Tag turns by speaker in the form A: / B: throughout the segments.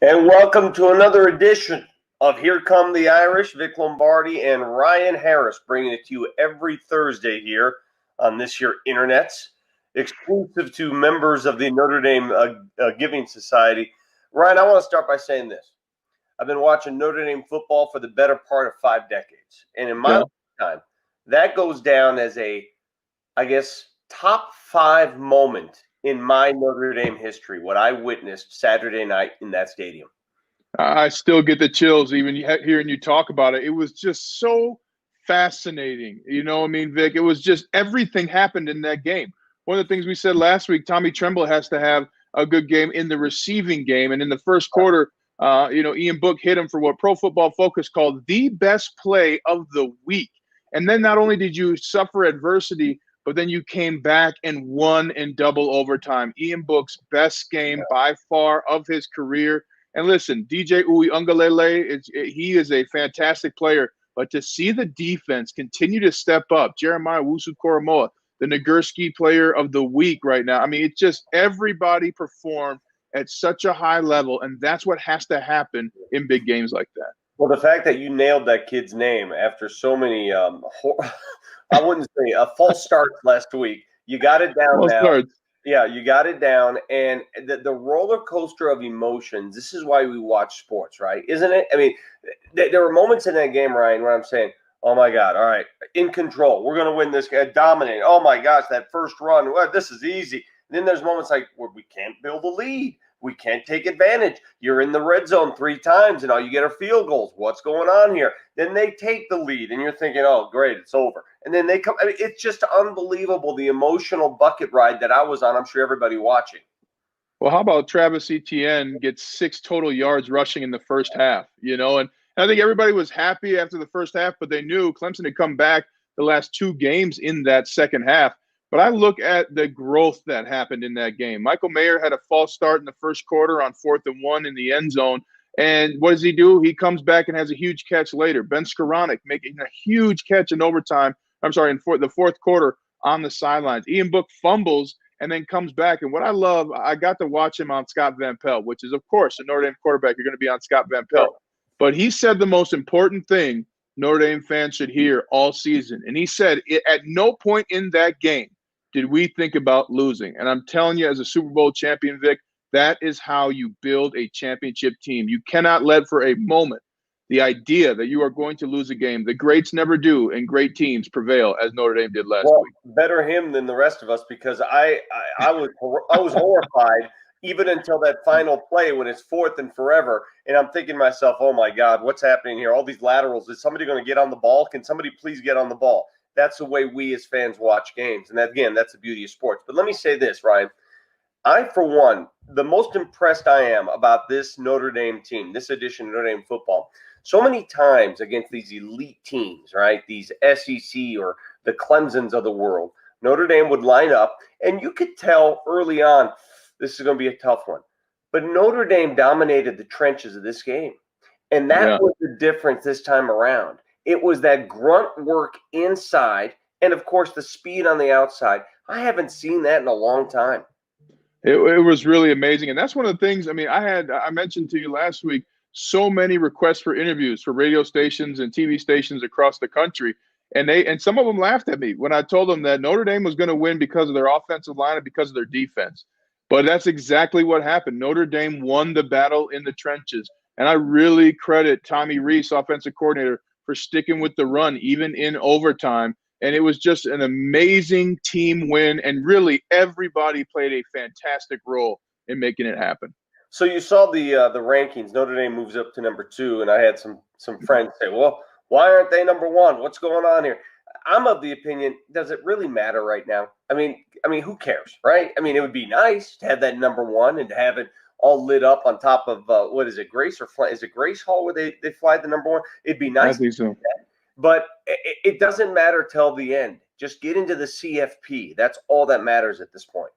A: And welcome to another edition of Here Come the Irish. Vic Lombardi and Ryan Harris bringing it to you every Thursday here on this here internets, exclusive to members of the Notre Dame Giving Society. Ryan, I want to start by saying this. I've been watching Notre Dame football for the better part of 5 decades. And in my lifetime, that goes down as a, I guess, top 5 moment in my Notre Dame history, what I witnessed Saturday night in that stadium.
B: I still get the chills even hearing you talk about it. It was just so fascinating. Vic, it was just everything happened in that game. One of the things we said last week, Tommy Tremble has to have a good game in the receiving game. And in the first quarter, Ian Book hit him for what Pro Football Focus called the best play of the week. And then not only did you suffer adversity, but then you came back and won in double overtime. Ian Book's best game by far of his career. And listen, DJ Uiagalelei, he is a fantastic player. But to see the defense continue to step up, Jeremiah Wusu-Koromoa, the Nagurski player of the week right now. I mean, it's just everybody performed at such a high level, and that's what has to happen in big games like that.
A: Well, the fact that you nailed that kid's name after so many I wouldn't say a false start last week. You got it down now.
B: Starts.
A: Yeah, you got it down. And the roller coaster of emotions, this is why we watch sports, right? Isn't it? I mean, there were moments in that game, Ryan, where I'm saying, oh, my God, all right, in control. We're going to win this game, dominate. Oh, my gosh, that first run, well, this is easy. And then there's moments like where we can't build a lead. We can't take advantage. You're in the red zone 3 times, and all you get are field goals. What's going on here? Then they take the lead, and you're thinking, oh, great, it's over. And then they come. I mean, it's just unbelievable, the emotional bucket ride that I was on. I'm sure everybody watching.
B: Well, how about Travis Etienne gets 6 total yards rushing in the first half, And I think everybody was happy after the first half, but they knew Clemson had come back the last 2 games in that second half. But I look at the growth that happened in that game. Michael Mayer had a false start in the first quarter on 4th and 1 in the end zone. And what does he do? He comes back and has a huge catch later. Ben Skoranek making a huge catch in overtime. I'm sorry, in the fourth quarter on the sidelines. Ian Book fumbles and then comes back. And what I love, I got to watch him on Scott Van Pelt, which is, of course, a Notre Dame quarterback. You're going to be on Scott Van Pelt. But he said the most important thing Notre Dame fans should hear all season. And he said, at no point in that game did we think about losing. And I'm telling you, as a Super Bowl champion, Vic, that is how you build a championship team. You cannot let for a moment the idea that you are going to lose a game. The greats never do, and great teams prevail, as Notre Dame did last week.
A: Better him than the rest of us, because I was horrified even until that final play when it's 4th and forever. And I'm thinking to myself, oh, my God, what's happening here? All these laterals. Is somebody going to get on the ball? Can somebody please get on the ball? That's the way we as fans watch games. And that, again, that's the beauty of sports. But let me say this, Ryan. I, for one, the most impressed I am about this Notre Dame team, this edition of Notre Dame football, so many times against these elite teams, right, these SEC or the Clemsons of the world, Notre Dame would line up, and you could tell early on this is going to be a tough one. But Notre Dame dominated the trenches of this game. And that was the difference this time around. It was that grunt work inside and, of course, the speed on the outside. I haven't seen that in a long time.
B: It was really amazing. And that's one of the things, I mentioned to you last week, so many requests for interviews for radio stations and TV stations across the country. And some of them laughed at me when I told them that Notre Dame was going to win because of their offensive line and because of their defense. But that's exactly what happened. Notre Dame won the battle in the trenches. And I really credit Tommy Rees, offensive coordinator, for sticking with the run, even in overtime. And it was just an amazing team win. And really, everybody played a fantastic role in making it happen.
A: So you saw the rankings. Notre Dame moves up to number 2. And I had some friends say, well, why aren't they number 1? What's going on here? I'm of the opinion, does it really matter right now? I mean, who cares, right? I mean, it would be nice to have that number 1 and to have it all lit up on top of, what is it, Grace or is it Grace Hall where they fly the number 1? It'd be nice.
B: I think so.
A: But it doesn't matter till the end. Just get into the CFP. That's all that matters at this point.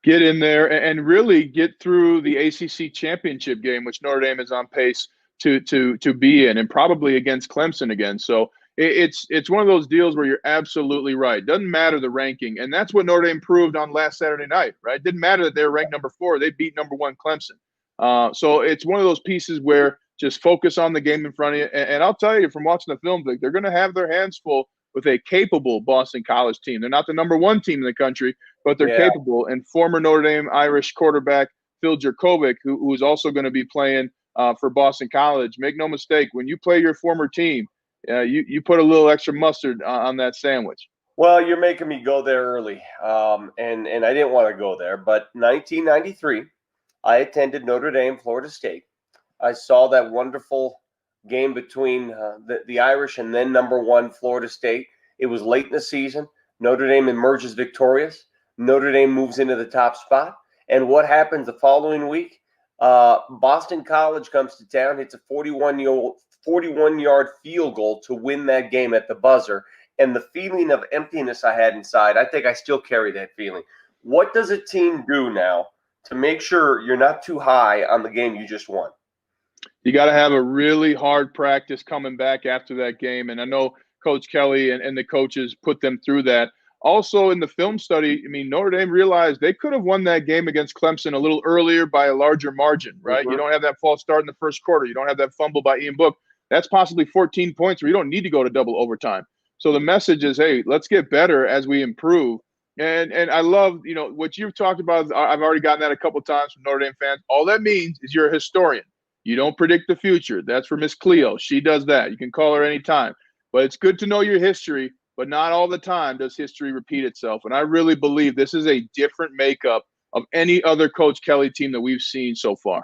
B: Get in there and really get through the ACC championship game, which Notre Dame is on pace to be in, and probably against Clemson again. So it's one of those deals where you're absolutely right. Doesn't matter the ranking. And that's what Notre Dame proved on last Saturday night, right? It didn't matter that they were ranked number 4. They beat number 1 Clemson. So it's one of those pieces where just focus on the game in front of you. And I'll tell you from watching the film, they're going to have their hands full with a capable Boston College team. They're not the #1 team in the country, but they're capable. And former Notre Dame Irish quarterback Phil Jurkovec, who is also going to be playing for Boston College, make no mistake, when you play your former team, you put a little extra mustard on that sandwich.
A: Well, you're making me go there early, and I didn't want to go there. But 1993, I attended Notre Dame, Florida State. I saw that wonderful game between the Irish and then #1 Florida State. It was late in the season. Notre Dame emerges victorious. Notre Dame moves into the top spot. And what happens the following week? Boston College comes to town, hits a 41-yard field goal to win that game at the buzzer. And the feeling of emptiness I had inside, I think I still carry that feeling. What does a team do now to make sure you're not too high on the game you just won?
B: You got to have a really hard practice coming back after that game. And I know Coach Kelly and the coaches put them through that. Also, in the film study, I mean, Notre Dame realized they could have won that game against Clemson a little earlier by a larger margin, right?
A: Mm-hmm.
B: You don't have that false start in the first quarter. You don't have that fumble by Ian Book. That's possibly 14 points where you don't need to go to double overtime. So the message is, hey, let's get better as we improve. And I love, what you've talked about. I've already gotten that a couple of times from Notre Dame fans. All that means is you're a historian. You don't predict the future. That's for Miss Cleo. She does that. You can call her anytime. But it's good to know your history, but not all the time does history repeat itself. And I really believe this is a different makeup of any other Coach Kelly team that we've seen so far.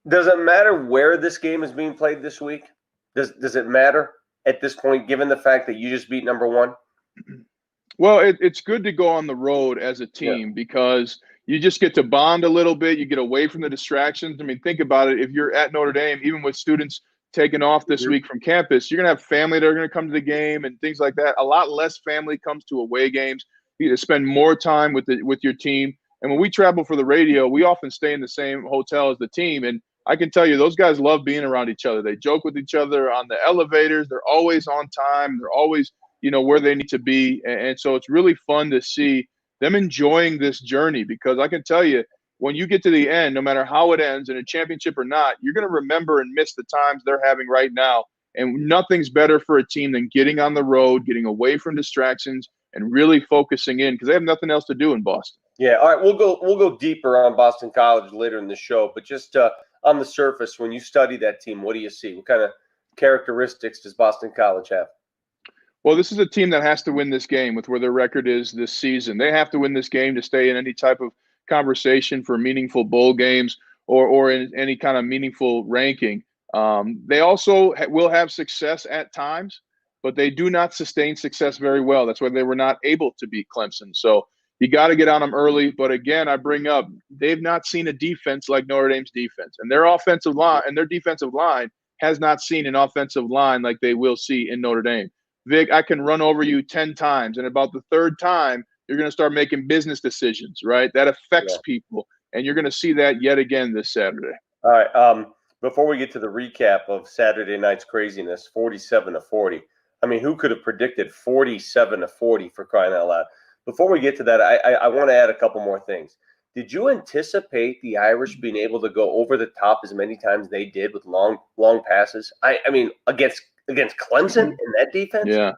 A: Does it matter where this game is being played this week? Does it matter at this point, given the fact that you just beat #1?
B: Well, it's good to go on the road as a team because you just get to bond a little bit. You get away from the distractions. I mean, think about it. If you're at Notre Dame, even with students taking off this week from campus, you're going to have family that are going to come to the game and things like that. A lot less family comes to away games. You get to spend more time with your team. And when we travel for the radio, we often stay in the same hotel as the team. And I can tell you, those guys love being around each other. They joke with each other on the elevators. They're always on time. They're always, where they need to be. And so it's really fun to see them enjoying this journey because I can tell you, when you get to the end, no matter how it ends, in a championship or not, you're going to remember and miss the times they're having right now. And nothing's better for a team than getting on the road, getting away from distractions, and really focusing in because they have nothing else to do in Boston.
A: Yeah, all right, we'll go deeper on Boston College later in the show, but just on the surface, when you study that team, what do you see? What kind of characteristics does Boston College have?
B: Well, this is a team that has to win this game with where their record is this season. They have to win this game to stay in any type of conversation for meaningful bowl games or in any kind of meaningful ranking. They also will have success at times, but they do not sustain success very well. That's why they were not able to beat Clemson. So you got to get on them early. But again, I bring up, they've not seen a defense like Notre Dame's defense, and their offensive line and their defensive line has not seen an offensive line like they will see in Notre Dame. Vic, I can run over you 10 times, and about the third time, you're going to start making business decisions, right? That affects people, and you're going to see that yet again this Saturday.
A: All right. Before we get to the recap of Saturday night's craziness, 47-40. I mean, who could have predicted 47-40 for crying out loud? Before we get to that, I want to add a couple more things. Did you anticipate the Irish being able to go over the top as many times they did with long passes? I mean, against Clemson in that defense?
B: Yeah.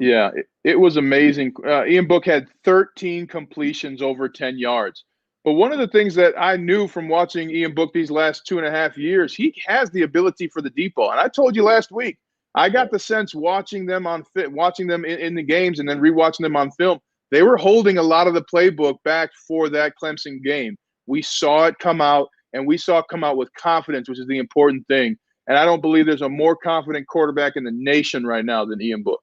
B: Yeah, it was amazing. Ian Book had 13 completions over 10 yards. But one of the things that I knew from watching Ian Book these last 2.5 years, he has the ability for the deep ball. And I told you last week, I got the sense watching them in the games and then rewatching them on film, they were holding a lot of the playbook back for that Clemson game. We saw it come out, and we saw it come out with confidence, which is the important thing. And I don't believe there's a more confident quarterback in the nation right now than Ian Book.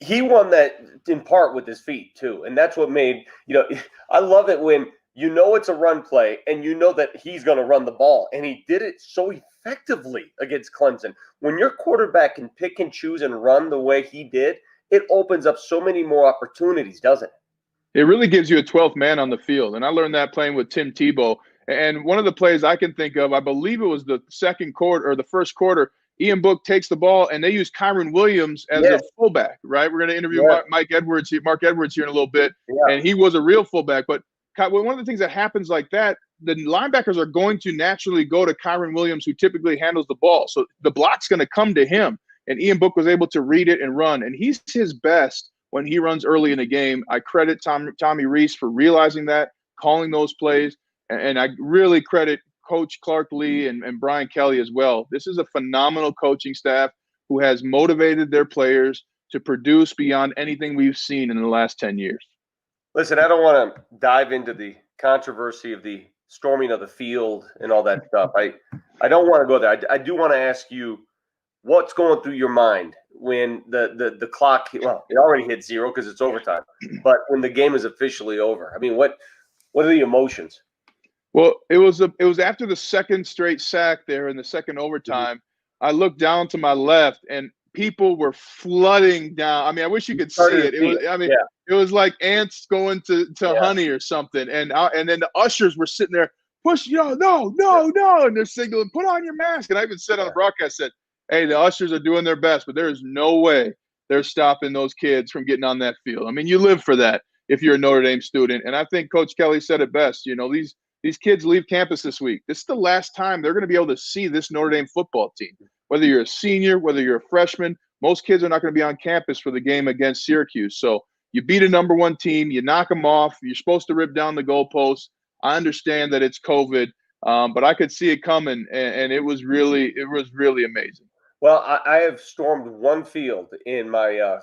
A: He won that in part with his feet, too. And that's what made, I love it when it's a run play and that he's going to run the ball. And he did it so effectively against Clemson. When your quarterback can pick and choose and run the way he did, it opens up so many more opportunities, doesn't it?
B: It really gives you a 12th man on the field. And I learned that playing with Tim Tebow. And one of the plays I can think of, I believe it was the second quarter or the first quarter, Ian Book takes the ball, and they use Kyron Williams as a fullback, right? We're going to interview Mark Edwards here in a little bit, and he was a real fullback. But one of the things that happens like that, the linebackers are going to naturally go to Kyron Williams, who typically handles the ball. So the block's going to come to him. And Ian Book was able to read it and run. And he's his best when he runs early in the game. I credit Tommy Reese for realizing that, calling those plays. And I really credit Coach Clark Lee and Brian Kelly as well. This is a phenomenal coaching staff who has motivated their players to produce beyond anything we've seen in the last 10 years.
A: Listen, I don't want to dive into the controversy of the storming of the field and all that stuff. I don't want to go there. I do want to ask you what's going through your mind when the clock, well, it already hit zero because it's overtime, but when the game is officially over. I mean, what are the emotions?
B: Well, it was after the second straight sack there in the second overtime. I looked down to my left and people were flooding down. I mean, I wish you could see it. It was like ants going to honey or something. And then the ushers were sitting there, push, no, and they're signaling, put on your mask. And I even said on the broadcast, said, hey, the ushers are doing their best, but there is no way they're stopping those kids from getting on that field. I mean, you live for that if you're a Notre Dame student. And I think Coach Kelly said it best. You know, these kids leave campus this week. This is the last time they're going to be able to see this Notre Dame football team. Whether you're a senior, whether you're a freshman, most kids are not going to be on campus for the game against Syracuse. So you beat a number one team, you knock them off. You're supposed to rip down the goalposts. I understand that it's COVID, but I could see it coming, and it was really amazing.
A: Well, I have stormed one field in my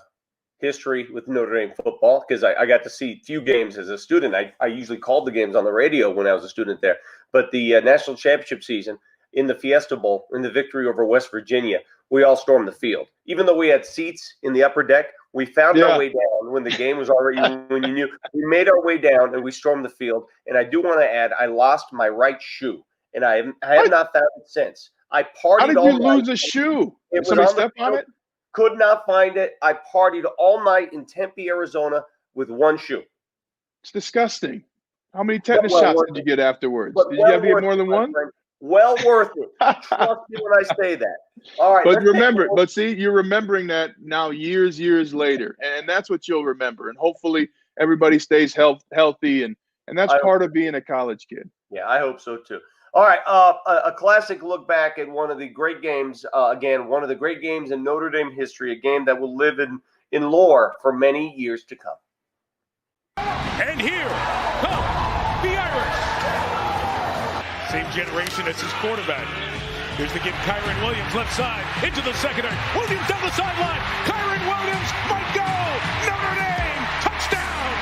A: history with Notre Dame football because I got to see few games as a student. I usually called the games on the radio when I was a student there. But the national championship season in the Fiesta Bowl, in the victory over West Virginia, we all stormed the field. Even though we had seats in the upper deck, we found our way down when the game was already, when you knew. We made our way down and we stormed the field. And I do want to add, I lost my right shoe, and I have not found it since. I partied
B: How did
A: all
B: you
A: night.
B: Lose a shoe?
A: Did
B: somebody step on it?
A: Could not find it. I partied all night in Tempe, Arizona with one shoe.
B: It's disgusting. How many tetanus shots did you get afterwards? Did you have to get more than one?
A: Friend. Well worth it. Trust me when I say that. All right.
B: But remember, you're remembering that now years later. And that's what you'll remember. And hopefully everybody stays healthy. And that's part of being a college kid.
A: Yeah, I hope so too. All right. A classic look back at one of the great games. Again, one of the great games in Notre Dame history, a game that will live in lore for many years to come.
C: And here come the Irish. Same generation as his quarterback. Here's the give, Kyron Williams, left side, into the secondary. Williams down the sideline. Kyron Williams might go. Notre Dame, touchdown.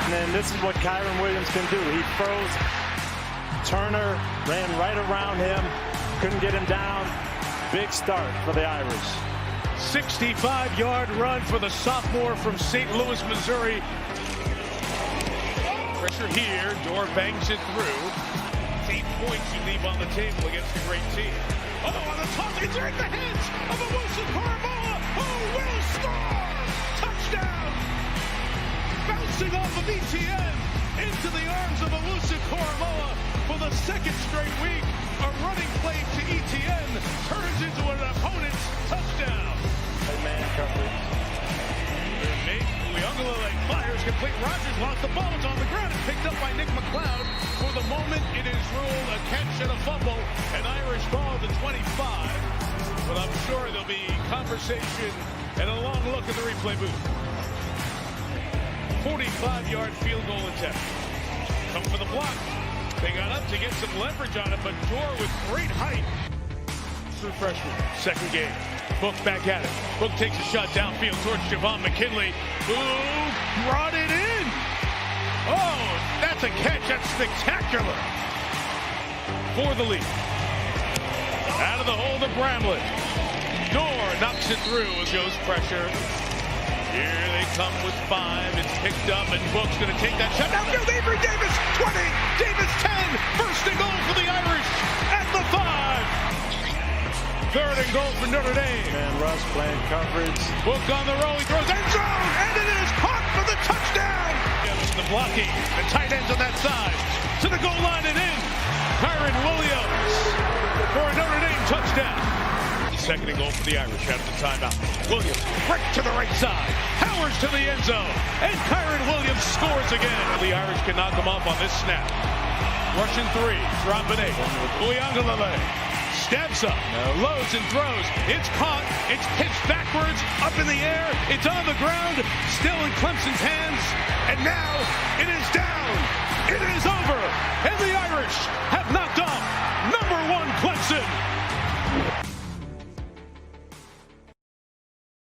D: And then this is what Kyron Williams can do. He froze. Turner ran right around him. Couldn't get him down. Big start for the Irish.
C: 65-yard run for the sophomore from St. Louis, Missouri. Pressure here. Dorr bangs it through. 8 points you leave on the table against a great team. Oh, on the top, it's in the hands of a Wilson Paramola, who will score! Touchdown! Bouncing off of ETN into the arms of Elusive Paramola for the second straight week. A running play to ETN turns into an opponent's touchdown.
D: Man coverage.
C: Fires complete. Rogers lost the ball. It's on the ground and picked up by Nick McLeod. For the moment, it is ruled a catch and a fumble. An Irish ball at the 25. But I'm sure there'll be conversation and a long look at the replay booth. 45-yard field goal attempt. Come for the block. They got up to get some leverage on it, but Dorr with great height. True freshman, second game. Book back at it. Book takes a shot downfield towards Javon McKinley, who brought it in. Oh, that's a catch. That's spectacular for the lead. Out of the hole to Bramlett. Dorr knocks it through as goes pressure. Here they come with 5. It's picked up, and Book's going to take that shot. Downfield, Avery Davis, 20. Davis, 10. First and goal for the Irish at the 5. Third and goal for Notre Dame.
D: And Russ playing coverage.
C: Book on the roll. He throws end zone, and it is caught for the touchdown. The blocking, the tight ends on that side. To the goal line and in. Kyron Williams for a Notre Dame touchdown. second and goal for the Irish out of the timeout. Williams, right to the right side. Howard to the end zone. And Kyron Williams scores again. The Irish can knock him off on this snap. Russian 3, dropping 8. Uyangalele steps up, loads and throws. It's caught. It's pitched backwards, up in the air. It's on the ground, still in Clemson's hands. And now it is down. It is over. And the Irish have knocked off number 1 Clemson.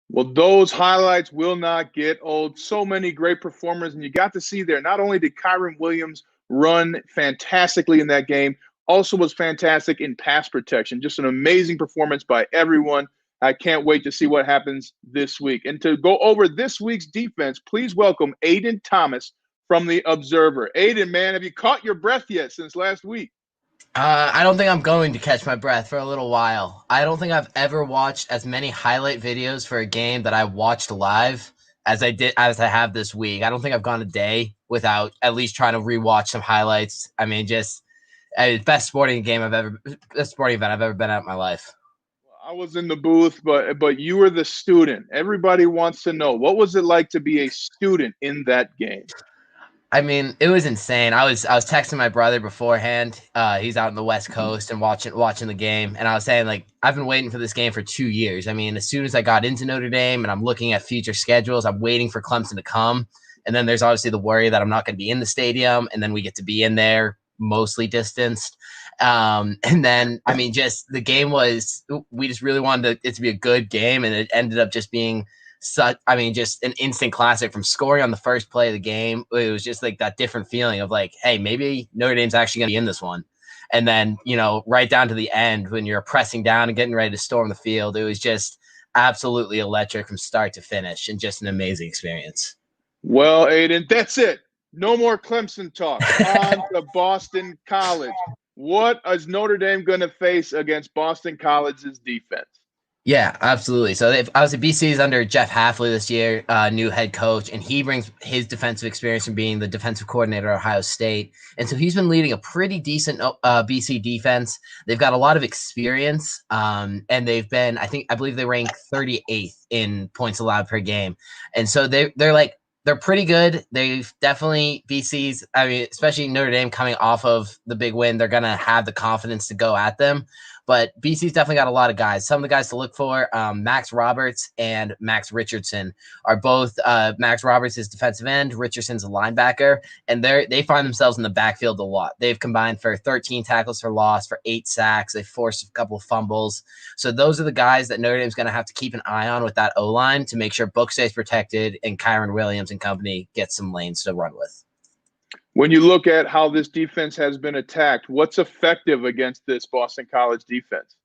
B: Well, those highlights will not get old. So many great performers, and you got to see there. Not only did Kyron Williams run fantastically in that game, also was fantastic in pass protection. Just an amazing performance by everyone. I can't wait to see what happens this week. And to go over this week's defense, please welcome AIDAN Thomas from The Observer. AIDAN, man, have you caught your breath yet since last week?
E: I don't think I'm going to catch my breath for a little while. I don't think I've ever watched as many highlight videos for a game that I watched live as I have this week. I don't think I've gone a day without at least trying to rewatch some highlights. I mean, just best sporting event I've ever been at in my life.
B: I was in the booth, but you were the student. Everybody wants to know, what was it like to be a student in that game?
E: I mean, it was insane. I was texting my brother beforehand. He's out in the West Coast and watching the game, and I was saying, like, I've been waiting for this game for 2 years. I mean, as soon as I got into Notre Dame and I'm looking at future schedules, I'm waiting for Clemson to come. And then there's obviously the worry that I'm not going to be in the stadium, and then we get to be in there mostly distanced. And then, I mean, just the game we just really wanted it to be a good game, and it ended up just being just an instant classic. From scoring on the first play of the game, it was just like that different feeling of like, hey, maybe Notre Dame's actually going to be in this one. And then, right down to the end when you're pressing down and getting ready to storm the field, it was just absolutely electric from start to finish and just an amazing experience.
B: Well, AIDAN, that's it. No more Clemson talk. On to Boston College. What is Notre Dame going to face against Boston College's defense?
E: Yeah, absolutely. So obviously BC is under Jeff Hafley this year, new head coach, and he brings his defensive experience from being the defensive coordinator at Ohio State. And so he's been leading a pretty decent BC defense. They've got a lot of experience, and they've been, I believe they rank 38th in points allowed per game. And so they're pretty good. They've definitely BC's, especially Notre Dame coming off of the big win, they're going to have the confidence to go at them. But BC's definitely got a lot of guys. Some of the guys to look for, Max Roberts and Max Richardson are both. Max Roberts is defensive end. Richardson's a linebacker, and they find themselves in the backfield a lot. They've combined for 13 tackles for loss, for 8 sacks. They forced a couple of fumbles. So those are the guys that Notre Dame's going to have to keep an eye on with that O-line to make sure Book stays protected and Kyron Williams and company get some lanes to run with.
B: When you look at how this defense has been attacked, what's effective against this Boston College defense?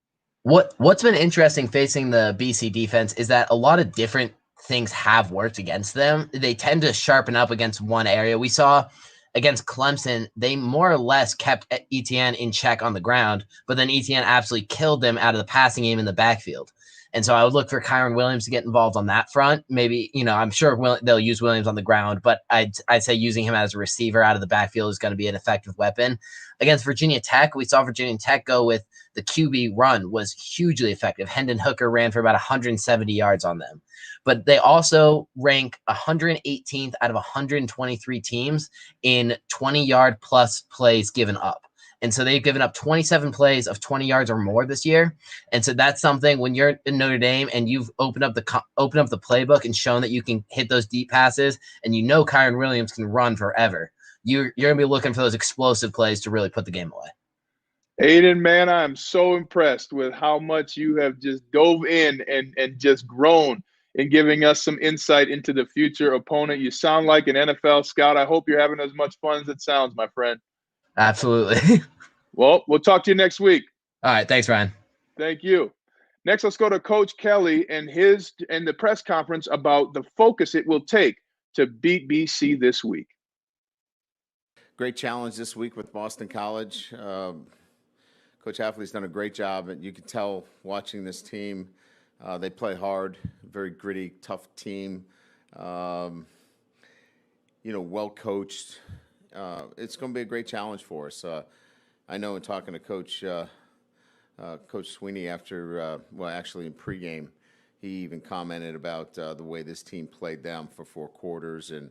E: What's been interesting facing the BC defense is that a lot of different things have worked against them. They tend to sharpen up against one area. We saw against Clemson, they more or less kept Etienne in check on the ground, but then Etienne absolutely killed them out of the passing game in the backfield. And so I would look for Kyron Williams to get involved on that front. Maybe, I'm sure they'll use Williams on the ground, but I'd say using him as a receiver out of the backfield is going to be an effective weapon. Against Virginia Tech, we saw Virginia Tech go with the QB run was hugely effective. Hendon Hooker ran for about 170 yards on them. But they also rank 118th out of 123 teams in 20-yard plus plays given up. And so they've given up 27 plays of 20 yards or more this year. And so that's something when you're in Notre Dame and you've opened up the playbook and shown that you can hit those deep passes, and Kyron Williams can run forever. You're going to be looking for those explosive plays to really put the game away.
B: AIDAN, man, I am so impressed with how much you have just dove in and just grown in giving us some insight into the future opponent. You sound like an NFL scout. I hope you're having as much fun as it sounds, my friend.
E: Absolutely.
B: Well, we'll talk to you next week.
E: All right. Thanks, Ryan.
B: Thank you. Next, let's go to Coach Kelly and the press conference about the focus it will take to beat BC this week.
F: Great challenge this week with Boston College. Coach Hafley's done a great job, and you can tell watching this team, they play hard, very gritty, tough team, well coached. It's going to be a great challenge for us. I know in talking to Coach Coach Sweeney after, actually in pregame, he even commented about the way this team played them for 4 quarters and,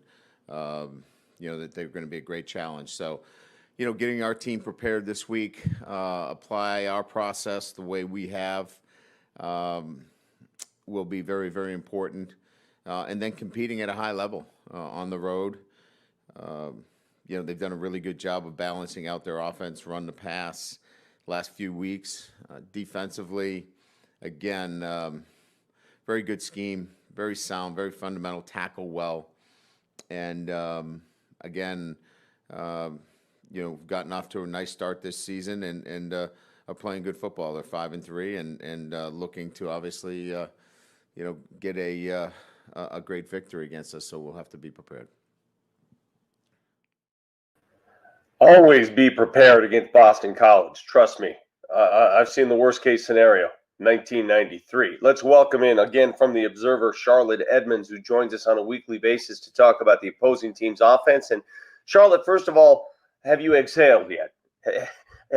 F: that they're going to be a great challenge. So, getting our team prepared this week, apply our process the way we have will be very, very important. And then competing at a high level on the road. They've done a really good job of balancing out their offense, run the pass last few weeks. Defensively, again, very good scheme, very sound, very fundamental, tackle well. And again, gotten off to a nice start this season and are playing good football. They're 5-3 and looking to obviously, get a great victory against us. So we'll have to be prepared.
A: Always be prepared against Boston College. Trust me. I've seen the worst case scenario, 1993. Let's welcome in again from the Observer, Charlotte Edmonds, who joins us on a weekly basis to talk about the opposing team's offense. And Charlotte, first of all, have you exhaled yet?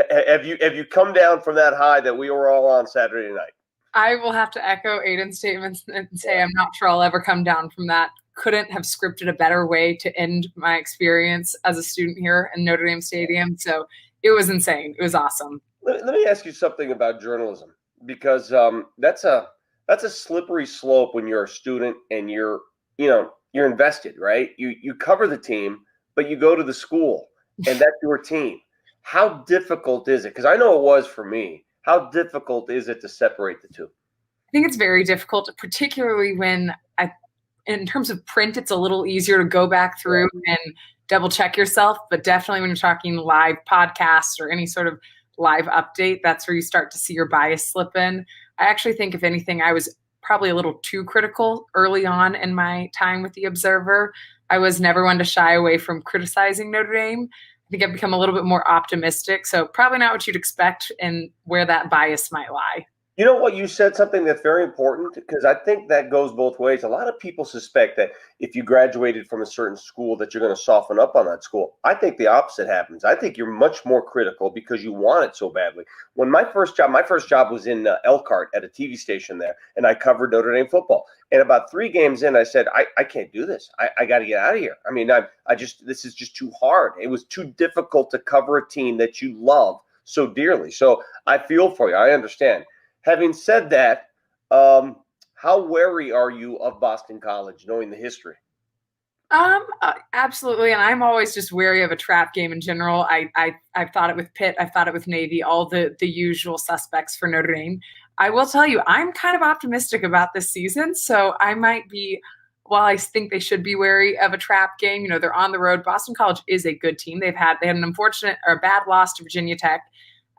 A: Have you come down from that high that we were all on Saturday night?
G: I will have to echo Aidan's statements and say I'm not sure I'll ever come down from that. Couldn't have scripted a better way to end my experience as a student here in Notre Dame Stadium. So it was insane. It was awesome.
A: Let me ask you something about journalism, because that's a slippery slope when you're a student and you're invested, right? You cover the team, but you go to the school and that's your team. How difficult is it? Because I know it was for me. How difficult is it to separate the two?
G: I think it's very difficult, particularly when in terms of print, it's a little easier to go back through and double check yourself. But definitely when you're talking live podcasts or any sort of live update, that's where you start to see your bias slip in. I actually think, if anything, I was probably a little too critical early on in my time with the Observer. I was never one to shy away from criticizing Notre Dame. I think I've become a little bit more optimistic. So probably not what you'd expect and where that bias might lie.
A: You know what? You said something that's very important, because I think that goes both ways. A lot of people suspect that if you graduated from a certain school that you're going to soften up on that school. I think the opposite happens. I think you're much more critical because you want it so badly. When my first job was in Elkhart at a TV station there, and I covered Notre Dame football. And about 3 games in, I said, I can't do this. I got to get out of here. I mean, this is just too hard. It was too difficult to cover a team that you love so dearly. So I feel for you. I understand. Having said that, how wary are you of Boston College, knowing the history?
G: Absolutely, and I'm always just wary of a trap game in general. I've thought it with Pitt, I've thought it with Navy, all the usual suspects for Notre Dame. I will tell you, I'm kind of optimistic about this season, so I might be. While I think they should be wary of a trap game, they're on the road. Boston College is a good team. They had an unfortunate or bad loss to Virginia Tech.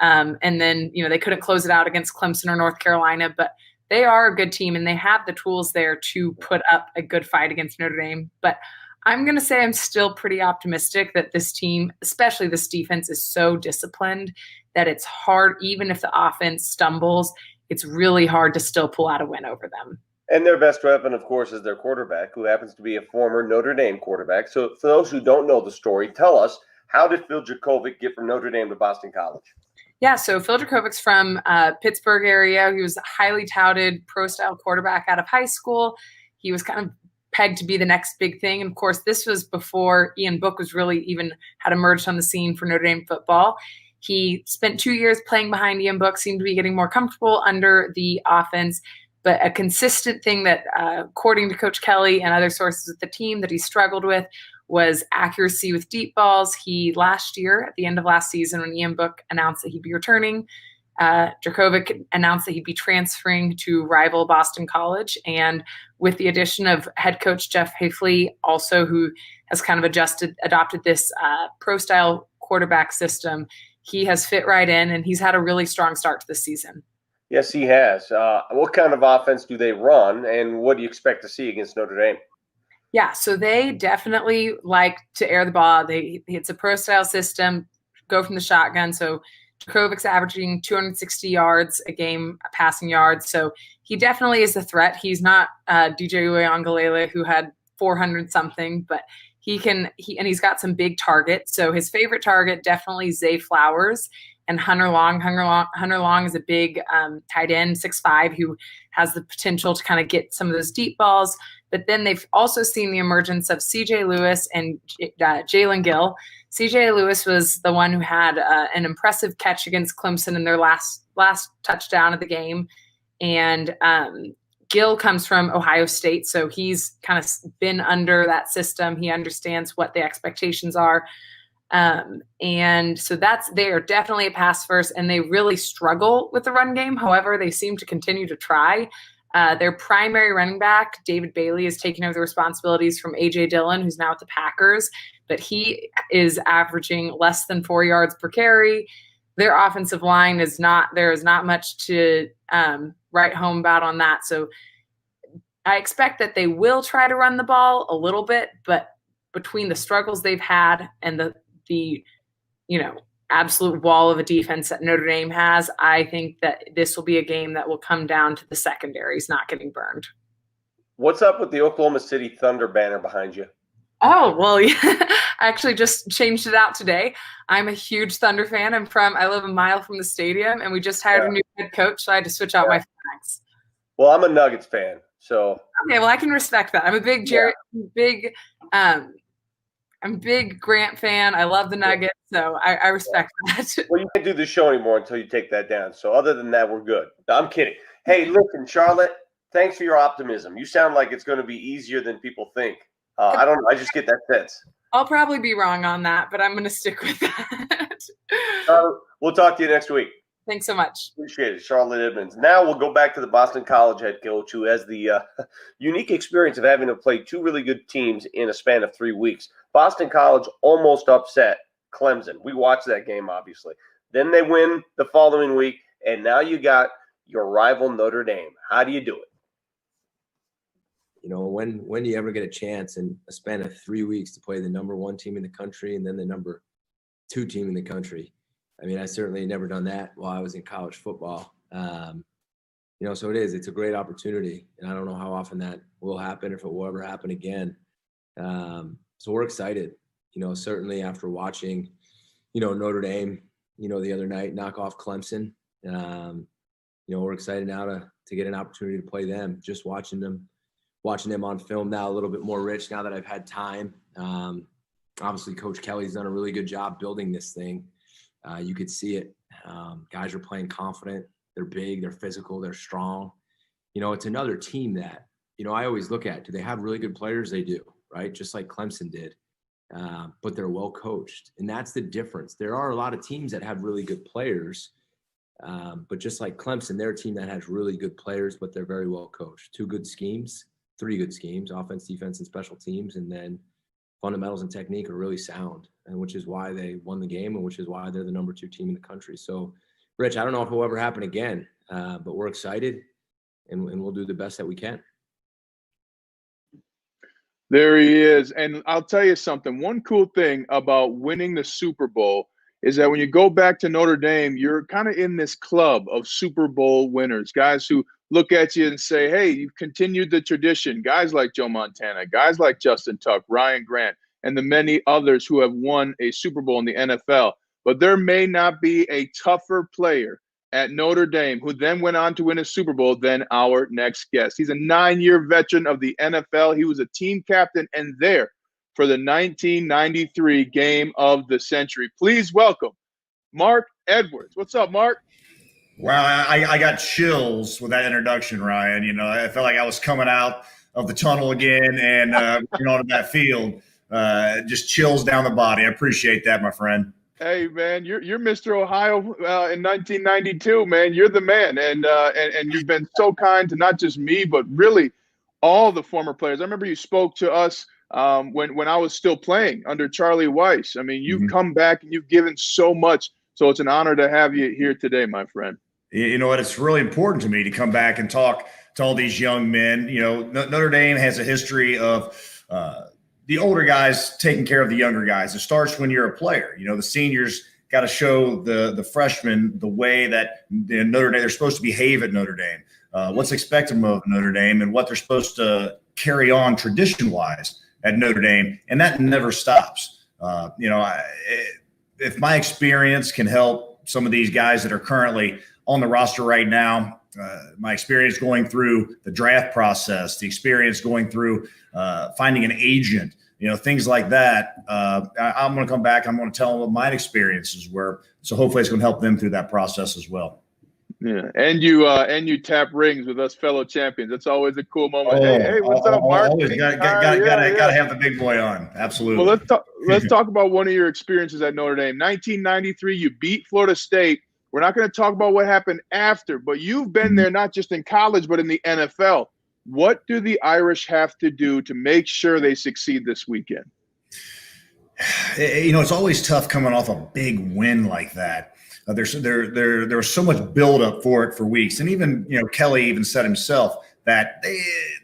G: And then, they couldn't close it out against Clemson or North Carolina, but they are a good team and they have the tools there to put up a good fight against Notre Dame. But I'm going to say I'm still pretty optimistic that this team, especially this defense, is so disciplined that it's hard, even if the offense stumbles, it's really hard to still pull out a win over them.
A: And their best weapon, of course, is their quarterback, who happens to be a former Notre Dame quarterback. So for those who don't know the story, tell us, how did Phil Jurkovec get from Notre Dame to Boston College?
G: Yeah, so Phil Jurkovec's from Pittsburgh area. He was a highly touted pro-style quarterback out of high school. He was kind of pegged to be the next big thing. And, of course, this was before Ian Book was really even had emerged on the scene for Notre Dame football. He spent 2 years playing behind Ian Book, seemed to be getting more comfortable under the offense. But a consistent thing that, according to Coach Kelly and other sources with the team, that he struggled with was accuracy with deep balls. Last year, at the end of last season, when Ian Book announced that he'd be returning, Jurkovec announced that he'd be transferring to rival Boston College. And with the addition of head coach Jeff Hafley, also who has kind of adopted this pro-style quarterback system, he has fit right in, and he's had a really strong start to the season.
A: Yes, he has. What kind of offense do they run, and what do you expect to see against Notre Dame?
G: Yeah, so they definitely like to air the ball. It's a pro-style system, go from the shotgun. So Jurkovec's averaging 260 yards a game, passing yards. So he definitely is a threat. He's not DJ Uiagalelei, who had 400-something, but he's got some big targets. So his favorite target, definitely Zay Flowers. and Hunter Long. Hunter Long is a big tight end, 6'5", who has the potential to kind of get some of those deep balls. But then they've also seen the emergence of C.J. Lewis and Jalen Gill. C.J. Lewis was the one who had an impressive catch against Clemson in their last touchdown of the game. And Gill comes from Ohio State, so he's kind of been under that system. He understands what the expectations are. And so they are definitely a pass first, and they really struggle with the run game. However, they seem to continue to try. Their primary running back, David Bailey, is taking over the responsibilities from A.J. Dillon, who's now with the Packers, but he is averaging less than 4 yards per carry. Their offensive line there is not much to write home about on that. So I expect that they will try to run the ball a little bit, but between the struggles they've had and the absolute wall of a defense that Notre Dame has, I think that this will be a game that will come down to the secondaries not getting burned. What's
A: up with the Oklahoma City Thunder banner behind you?
G: Oh, well, yeah. I actually just changed it out today. I'm a huge Thunder fan. I live a mile from the stadium, and we just hired a new head coach, so I had to switch out my flags.
A: Well, I'm a Nuggets fan, so.
G: Okay, well, I can respect that. I'm a big I'm a big Grant fan. I love the Nuggets, so I respect that.
A: Well, you can't do the show anymore until you take that down. So other than that, we're good. No, I'm kidding. Hey, listen, Charlotte, thanks for your optimism. You sound like it's going to be easier than people think. I don't know. I just get that sense.
G: I'll probably be wrong on that, but I'm going to stick with that.
A: We'll talk to you next week.
G: Thanks so much.
A: Appreciate it, Charlotte Edmonds. Now we'll go back to the Boston College head coach, who has the unique experience of having to play two really good teams in a span of 3 weeks. Boston College almost upset Clemson. We watched that game, obviously. Then they win the following week, and now you got your rival Notre Dame. How do you do it?
H: When do you ever get a chance in a span of 3 weeks to play the number 1 team in the country and then the number 2 team in the country? I mean, I certainly never done that while I was in college football. So it's a great opportunity, and I don't know how often that will happen, if it will ever happen again. So we're excited, certainly after watching, Notre Dame, the other night knock off Clemson. We're excited now to get an opportunity to play them. Just watching them on film now a little bit more rich now that I've had time. Obviously, Coach Kelly's done a really good job building this thing. You could see it. Guys are playing confident. They're big. They're physical. They're strong. It's another team that, I always look at. Do they have really good players? They do, right? Just like Clemson did. But they're well coached. And that's the difference. There are a lot of teams that have really good players. But just like Clemson, they're a team that has really good players, but they're very well coached. 2 good schemes, 3 good schemes, offense, defense, and special teams. And then fundamentals and technique are really sound, and which is why they won the game and which is why they're the number 2 team in the country. So, Rich, I don't know if it will ever happen again, but we're excited, and we'll do the best that we can.
B: There he is. And I'll tell you something. One cool thing about winning the Super Bowl is that when you go back to Notre Dame, you're kind of in this club of Super Bowl winners, guys who look at you and say, hey, you've continued the tradition. Guys like Joe Montana, guys like Justin Tuck, Ryan Grant, and the many others who have won a Super Bowl in the NFL. But there may not be a tougher player at Notre Dame who then went on to win a Super Bowl than our next guest. He's a 9-year veteran of the NFL. He was a team captain and there for the 1993 Game of the Century. Please welcome Mark Edwards. What's up, Mark?
I: Wow, I got chills with that introduction, Ryan. I felt like I was coming out of the tunnel again and onto that field. Just chills down the body. I appreciate that, my friend.
B: Hey, man, you're Mr. Ohio in 1992, man. You're the man, and you've been so kind to not just me, but really all the former players. I remember you spoke to us when I was still playing under Charlie Weiss. I mean, you've come back and you've given so much. So it's an honor to have you here today, my friend.
I: You know what? It's really important to me to come back and talk to all these young men. Notre Dame has a history of the older guys taking care of the younger guys. It starts when you're a player. The seniors got to show the freshmen the way that Notre Dame, they're supposed to behave at Notre Dame, what's expected of Notre Dame, and what they're supposed to carry on tradition-wise at Notre Dame, and that never stops. If my experience can help some of these guys that are currently on the roster right now. My experience going through the draft process, the experience going through finding an agent, things like that. I'm going to come back. I'm going to tell them what my experiences were. So hopefully it's going to help them through that process as well.
B: Yeah, and you tap rings with us fellow champions. That's always a cool moment. Hey, what's up, Mark?
I: Always gotta have the big boy on. Absolutely.
B: Well, let's talk about one of your experiences at Notre Dame. 1993, you beat Florida State. We're not going to talk about what happened after, but you've been there not just in college but in the NFL. What do the Irish have to do to make sure they succeed this weekend?
I: It's always tough coming off a big win like that. There was so much buildup for it for weeks, and even Kelly even said himself that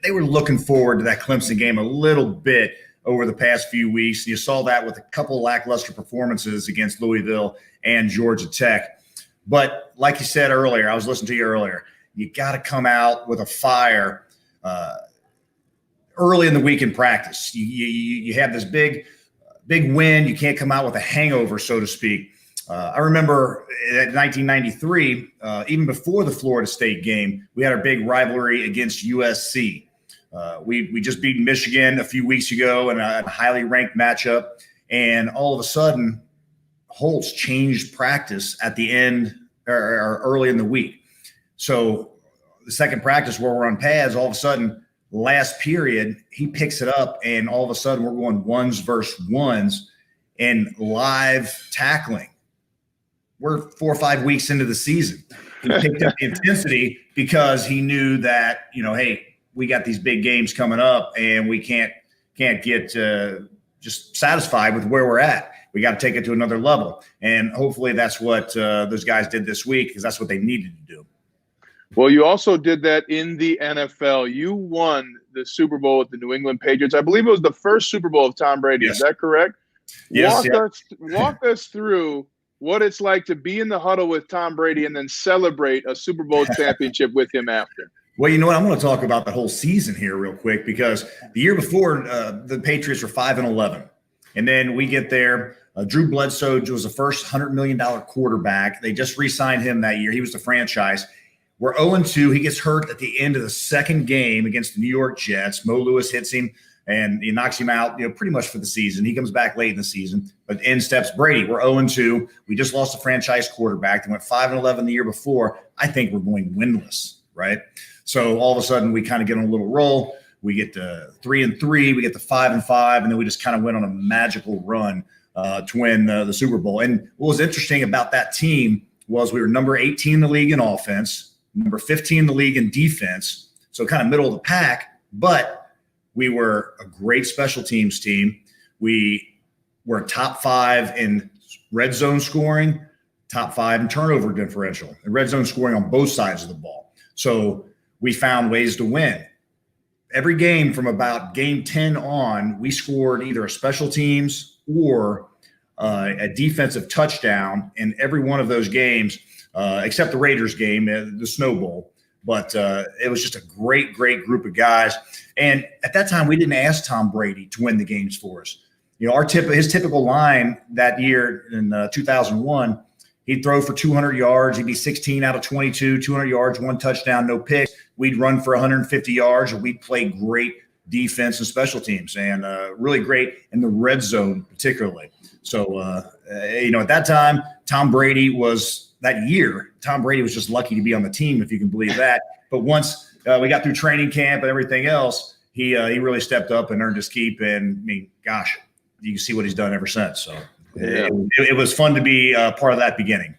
I: they were looking forward to that Clemson game a little bit over the past few weeks. You saw that with a couple lackluster performances against Louisville and Georgia Tech. But like you said earlier, I was listening to you earlier. You got to come out with a fire early in the week in practice. You have this big win. You can't come out with a hangover, so to speak. I remember in 1993, even before the Florida State game, we had our big rivalry against USC. We just beat Michigan a few weeks ago in a highly ranked matchup, and all of a sudden, Holtz changed practice at the end or early in the week. So the second practice where we're on pads, all of a sudden, last period, he picks it up, and all of a sudden we're going ones versus ones and live tackling. We're 4 or 5 weeks into the season. He picked up the intensity because he knew that, hey, we got these big games coming up, and we can't get just satisfied with where we're at. We got to take it to another level. And hopefully that's what those guys did this week, because that's what they needed to do.
B: Well, you also did that in the NFL. You won the Super Bowl with the New England Patriots. I believe it was the first Super Bowl of Tom Brady.
I: Yes.
B: Is that correct?
I: Yes.
B: Walk us through what it's like to be in the huddle with Tom Brady and then celebrate a Super Bowl championship with him after.
I: Well, you know what? I'm going to talk about the whole season here real quick, because the year before the Patriots were 5-11. And then we get there. Drew Bledsoe was the first $100 million quarterback. They just re-signed him that year. He was the franchise. We're 0-2. He gets hurt at the end of the second game against the New York Jets. Mo Lewis hits him, and he knocks him out, pretty much for the season. He comes back late in the season, but in steps Brady. We're 0-2. We just lost a franchise quarterback. They went 5-11 the year before. I think we're going winless, right? So all of a sudden we kind of get on a little roll. We get to 3-3. We get to 5-5, and then we just kind of went on a magical run to win the Super Bowl. And what was interesting about that team was we were number 18 in the league in offense, number 15 in the league in defense, so kind of middle of the pack, but we were a great special teams team. We were top 5 in red zone scoring, top 5 in turnover differential, and red zone scoring on both sides of the ball. So we found ways to win. Every game from about game 10 on, we scored either a special teams or a defensive touchdown in every one of those games, except the Raiders game, the Snow Bowl. But it was just a great, great group of guys. And at that time, we didn't ask Tom Brady to win the games for us. His typical line that year in 2001, he'd throw for 200 yards. He'd be 16 out of 22, 200 yards, 1 touchdown, no picks. We'd run for 150 yards, and we'd play great defense and special teams, and really great in the red zone particularly. So, at that time, Tom Brady was just lucky to be on the team, if you can believe that. But once we got through training camp and everything else, he really stepped up and earned his keep. And, gosh, you can see what he's done ever since. So it was fun to be part of that beginning.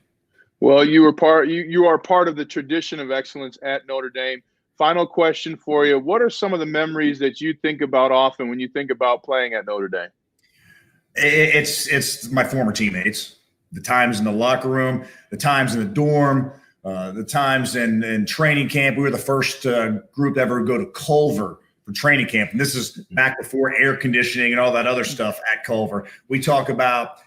B: Well, you are part of the tradition of excellence at Notre Dame. Final question for you. What are some of the memories that you think about often when you think about playing at Notre Dame?
I: It's my former teammates, the times in the locker room, the times in the dorm, the times in training camp. We were the first group ever to go to Culver for training camp. And this is back before air conditioning and all that other stuff at Culver. We talk about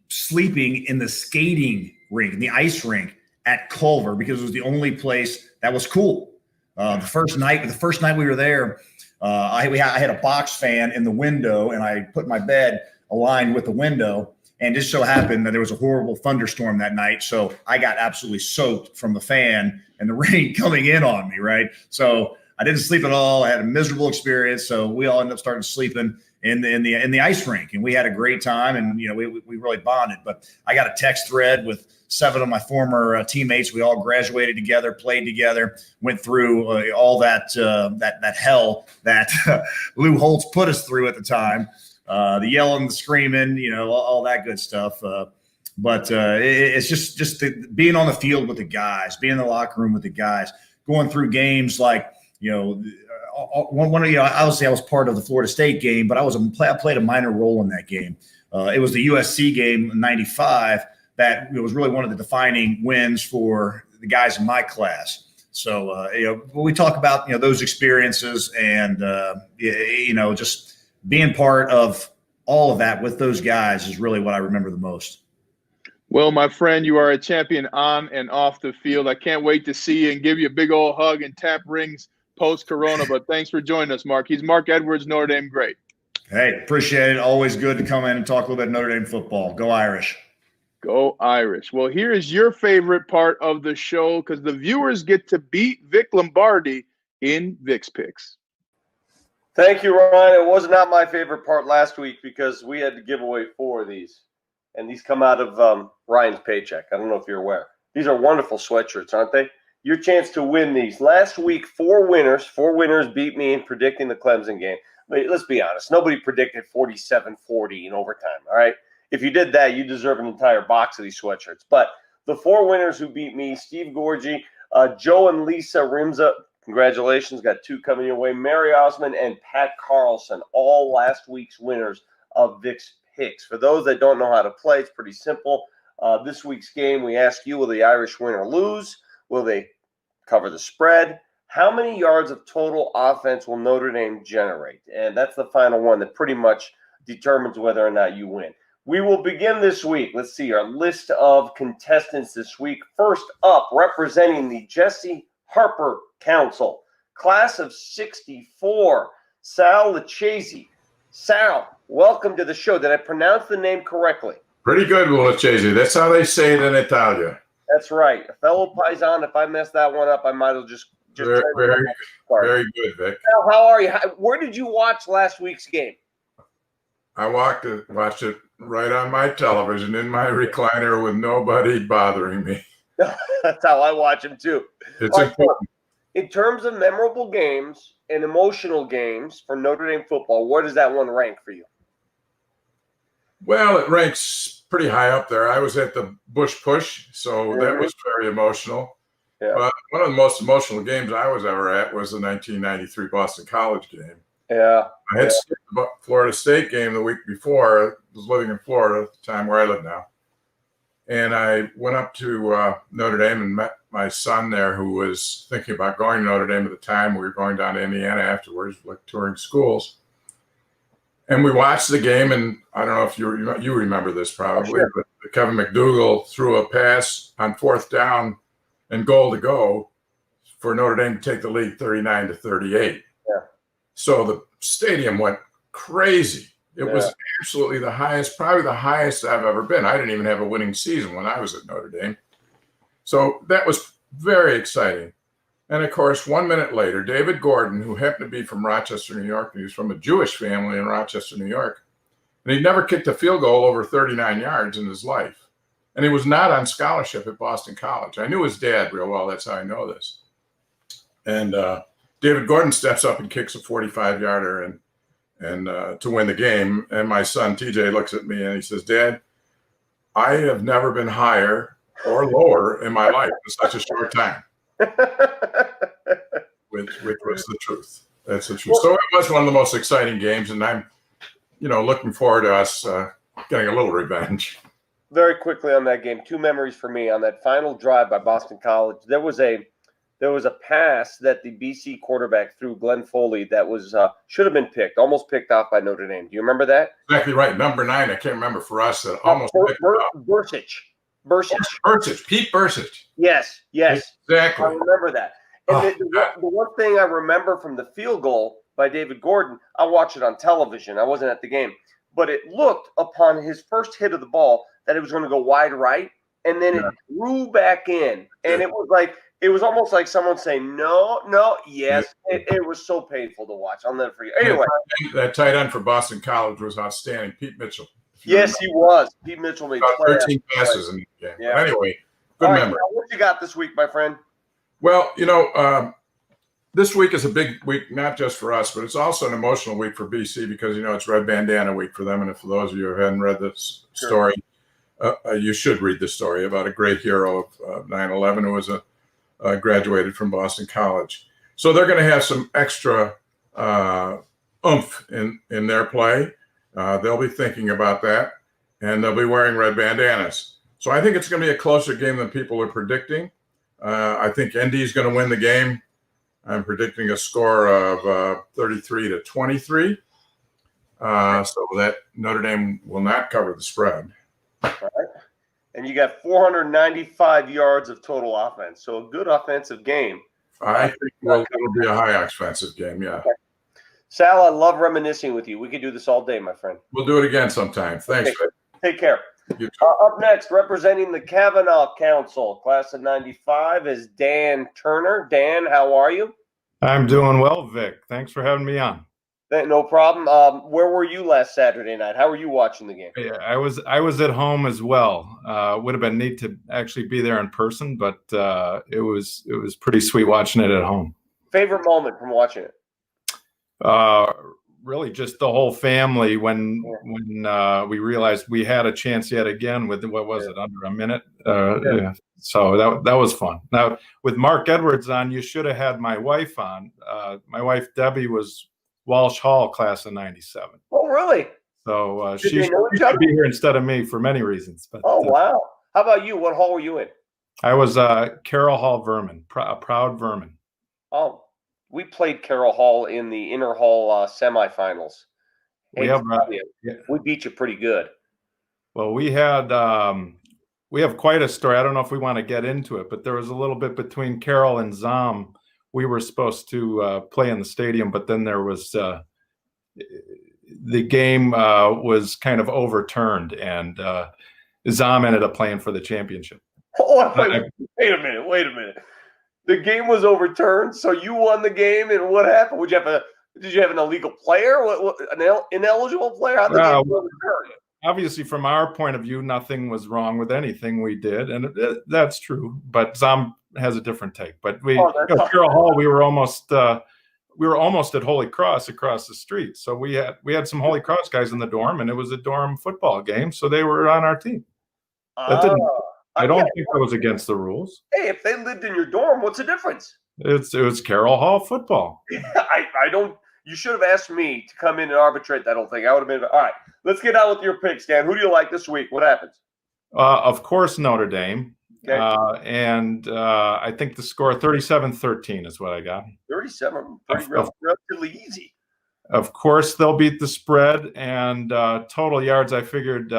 I: sleeping in the skating rink, in the ice rink at Culver, because it was the only place that was cool. The first night we were there, I had a box fan in the window, and I put my bed aligned with the window, And just so happened that there was a horrible thunderstorm that night. So I got absolutely soaked from the fan and the rain coming in on me, right? So I didn't sleep at all. I had a miserable experience. So we all ended up starting sleeping in the ice rink, and we had a great time, and we really bonded. But I got a text thread with 7 of my former teammates. We all graduated together, played together, went through all that hell that Lou Holtz put us through at the time. The yelling, the screaming, all that good stuff. But it's just being on the field with the guys, being in the locker room with the guys, going through games like, obviously I was part of the Florida State game, but I played a minor role in that game. It was the USC game in '95 that was really one of the defining wins for the guys in my class. So, when we talk about, those experiences and, just being part of all of that with those guys is really what I remember the most.
B: Well, my friend, you are a champion on and off the field. I can't wait to see you and give you a big old hug and tap rings post-corona. But thanks for joining us, Mark. He's Mark Edwards, Notre Dame great.
I: Hey, appreciate it. Always good to come in and talk a little bit of Notre Dame football. Go Irish.
B: Go Irish. Well, here is your favorite part of the show because the viewers get to beat Vic Lombardi in Vic's Picks.
A: Thank you, Ryan. It was not my favorite part last week because we had to give away 4 of these. And these come out of Ryan's paycheck. I don't know if you're aware. These are wonderful sweatshirts, aren't they? Your chance to win these. Last week, 4 winners beat me in predicting the Clemson game. But let's be honest. Nobody predicted 47-40 in overtime, all right? If you did that, you deserve an entire box of these sweatshirts. But the 4 winners who beat me, Steve Gorgie, Joe and Lisa Rimza, congratulations, got 2 coming your way, Mary Osman and Pat Carlson, all last week's winners of Vic's Picks. For those that don't know how to play, it's pretty simple. This week's game, we ask you, will the Irish win or lose? Will they cover the spread? How many yards of total offense will Notre Dame generate? And that's the final one that pretty much determines whether or not you win. We will begin this week. Let's see our list of contestants this week. First up, representing the Jesse Harper Council, class of '64, Sal Lucchese. Sal, welcome to the show. Did I pronounce the name correctly?
J: Pretty good, Lucchese. That's how they say it in Italia.
A: That's right. A fellow Paisan, if I messed that one up, I might as well just
J: very good, Vic.
A: Sal, how are you? Where did you watch last week's game?
J: I watched it right on my television in my recliner with nobody bothering me.
A: That's how I watch them too.
J: It's important.
A: In terms of memorable games and emotional games for Notre Dame football, where does that one rank for you?
J: Well, it ranks pretty high up there. I was at the Bush Push, so that was very emotional.
A: Yeah.
J: But one of the most emotional games I was ever at was the 1993 Boston College game.
A: Yeah.
J: I had skipped the Florida State game the week before. I was living in Florida at the time where I live now. And I went up to Notre Dame and met my son there who was thinking about going to Notre Dame at the time. We were going down to Indiana afterwards, like touring schools. And we watched the game, and I don't know if you remember this probably,
A: sure.
J: But Kevin McDougal threw a pass on 4th down and goal to go for Notre Dame to take the lead 39-38.
A: Yeah.
J: So the stadium went crazy. It was absolutely the highest, probably the highest I've ever been. I didn't even have a winning season when I was at Notre Dame. So that was very exciting. And of course, 1 minute later, David Gordon, who happened to be from Rochester, New York, and he was from a Jewish family in Rochester, New York, and he'd never kicked a field goal over 39 yards in his life. And he was not on scholarship at Boston College. I knew his dad real well. That's how I know this. And David Gordon steps up and kicks a 45-yarder and to win the game. And my son, TJ, looks at me and he says, "Dad, I have never been higher or lower in my life in such a short time." which was the truth. That's the truth. So it was one of the most exciting games, and I'm, looking forward to us getting a little revenge.
A: Very quickly on that game, 2 memories for me. On that final drive by Boston College, there was a pass that the BC quarterback threw, Glenn Foley, that was should have been picked, almost picked off by Notre Dame. Do you remember that?
J: Exactly right. Number 9, I can't remember for us, that almost picked Bursich. Pete Bursich.
A: Yes.
J: Exactly.
A: I remember that. And the one thing I remember from the field goal by David Gordon, I watched it on television. I wasn't at the game. but it looked upon his first hit of the ball that it was going to go wide right, and then it drew back in, and it was almost like someone saying no, yes. It was so painful to watch. I'll never forget. Anyway,
J: that tight end for Boston College was outstanding, Pete Mitchell.
A: Yes, he was. Pete Mitchell made
J: about 13 passes in the game.
A: Yeah.
J: But anyway, good
A: right,
J: memory.
A: What you got this week, my friend?
J: Well, this week is a big week, not just for us, but it's also an emotional week for BC because, it's Red Bandana Week for them. And for those of you who haven't read this story, you should read the story about a great hero of 9/11 who was graduated from Boston College. So they're going to have some extra oomph in their play. They'll be thinking about that, and they'll be wearing red bandanas. So I think it's going to be a closer game than people are predicting. I think ND is going to win the game. I'm predicting a score of 33-23. So that Notre Dame will not cover the spread.
A: All right. And you got 495 yards of total offense. So a good offensive game.
J: I think it'll be a high offensive game, yeah.
A: Okay. Sal, I love reminiscing with you. We could do this all day, my friend.
J: We'll do it again sometime. Thanks,
A: Okay. Take care.
J: You too.
A: Up next, representing the Kavanaugh Council, class of 95, is Dan Turner. Dan, how are you?
K: I'm doing well, Vic. Thanks for having me on.
A: No problem. Where were you last Saturday night? How were you watching the game?
K: Yeah, I was at home as well. Would have been neat to actually be there in person, but it was pretty sweet watching it at home.
A: Favorite moment from watching it?
K: Really just the whole family when we realized we had a chance yet again with, what was it, under a minute? Yeah. So that was fun. Now, with Mark Edwards on, you should have had my wife on. My wife, Debbie, was Walsh Hall, class of 97.
A: Oh, really?
K: So she should be here instead of me for many reasons. But,
A: wow. How about you? What hall were you in?
K: I was Carroll Hall Vermin, a proud Vermin.
A: Oh, we played Carroll Hall in the inner hall semifinals.
K: We
A: beat you pretty good.
K: Well, we have quite a story. I don't know if we want to get into it, but there was a little bit between Carroll and Zom. We were supposed to play in the stadium, but then there was the game was kind of overturned, and Zom ended up playing for the championship.
A: Oh, wait a minute. The game was overturned, so you won the game, and what happened? Did you have an illegal player? An ineligible player? How did the game was overturned?
K: Obviously, from our point of view, nothing was wrong with anything we did, and that's true. But Zom has a different take. But Carroll Hall, we were almost at Holy Cross across the street. So we had some Holy Cross guys in the dorm, and it was a dorm football game, so they were on our team. I don't think that was against the rules.
A: Hey, if they lived in your dorm, what's the difference?
K: It was Carroll Hall football.
A: I don't. You should have asked me to come in and arbitrate that whole thing. I would have been all right. Let's get out with your picks, Dan. Who do you like this week? What happens?
K: Of course, Notre Dame.
A: Okay.
K: And I think the score 37-13 is what I got.
A: 37, relatively easy.
K: Of course, they'll beat the spread, and total yards. I figured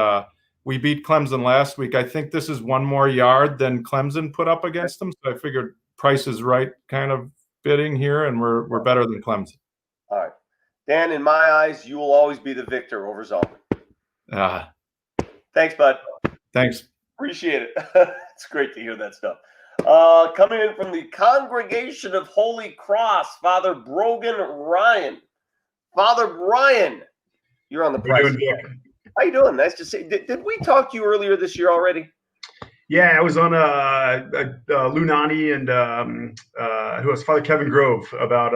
K: we beat Clemson last week. I think this is one more yard than Clemson put up against them. So I figured Price is Right kind of bidding here, and we're better than Clemson.
A: All right, Dan. In my eyes, you will always be the victor over Zalman. Thanks, bud.
K: Thanks.
A: Appreciate it. It's great to hear that stuff. Coming in from the Congregation of Holy Cross, Father Brogan Ryan. Father Brian, you're on the price. How you doing? Nice to see. Did we talk to you earlier this year already?
L: Yeah, I was on Lou Nani and who was Father Kevin Grove about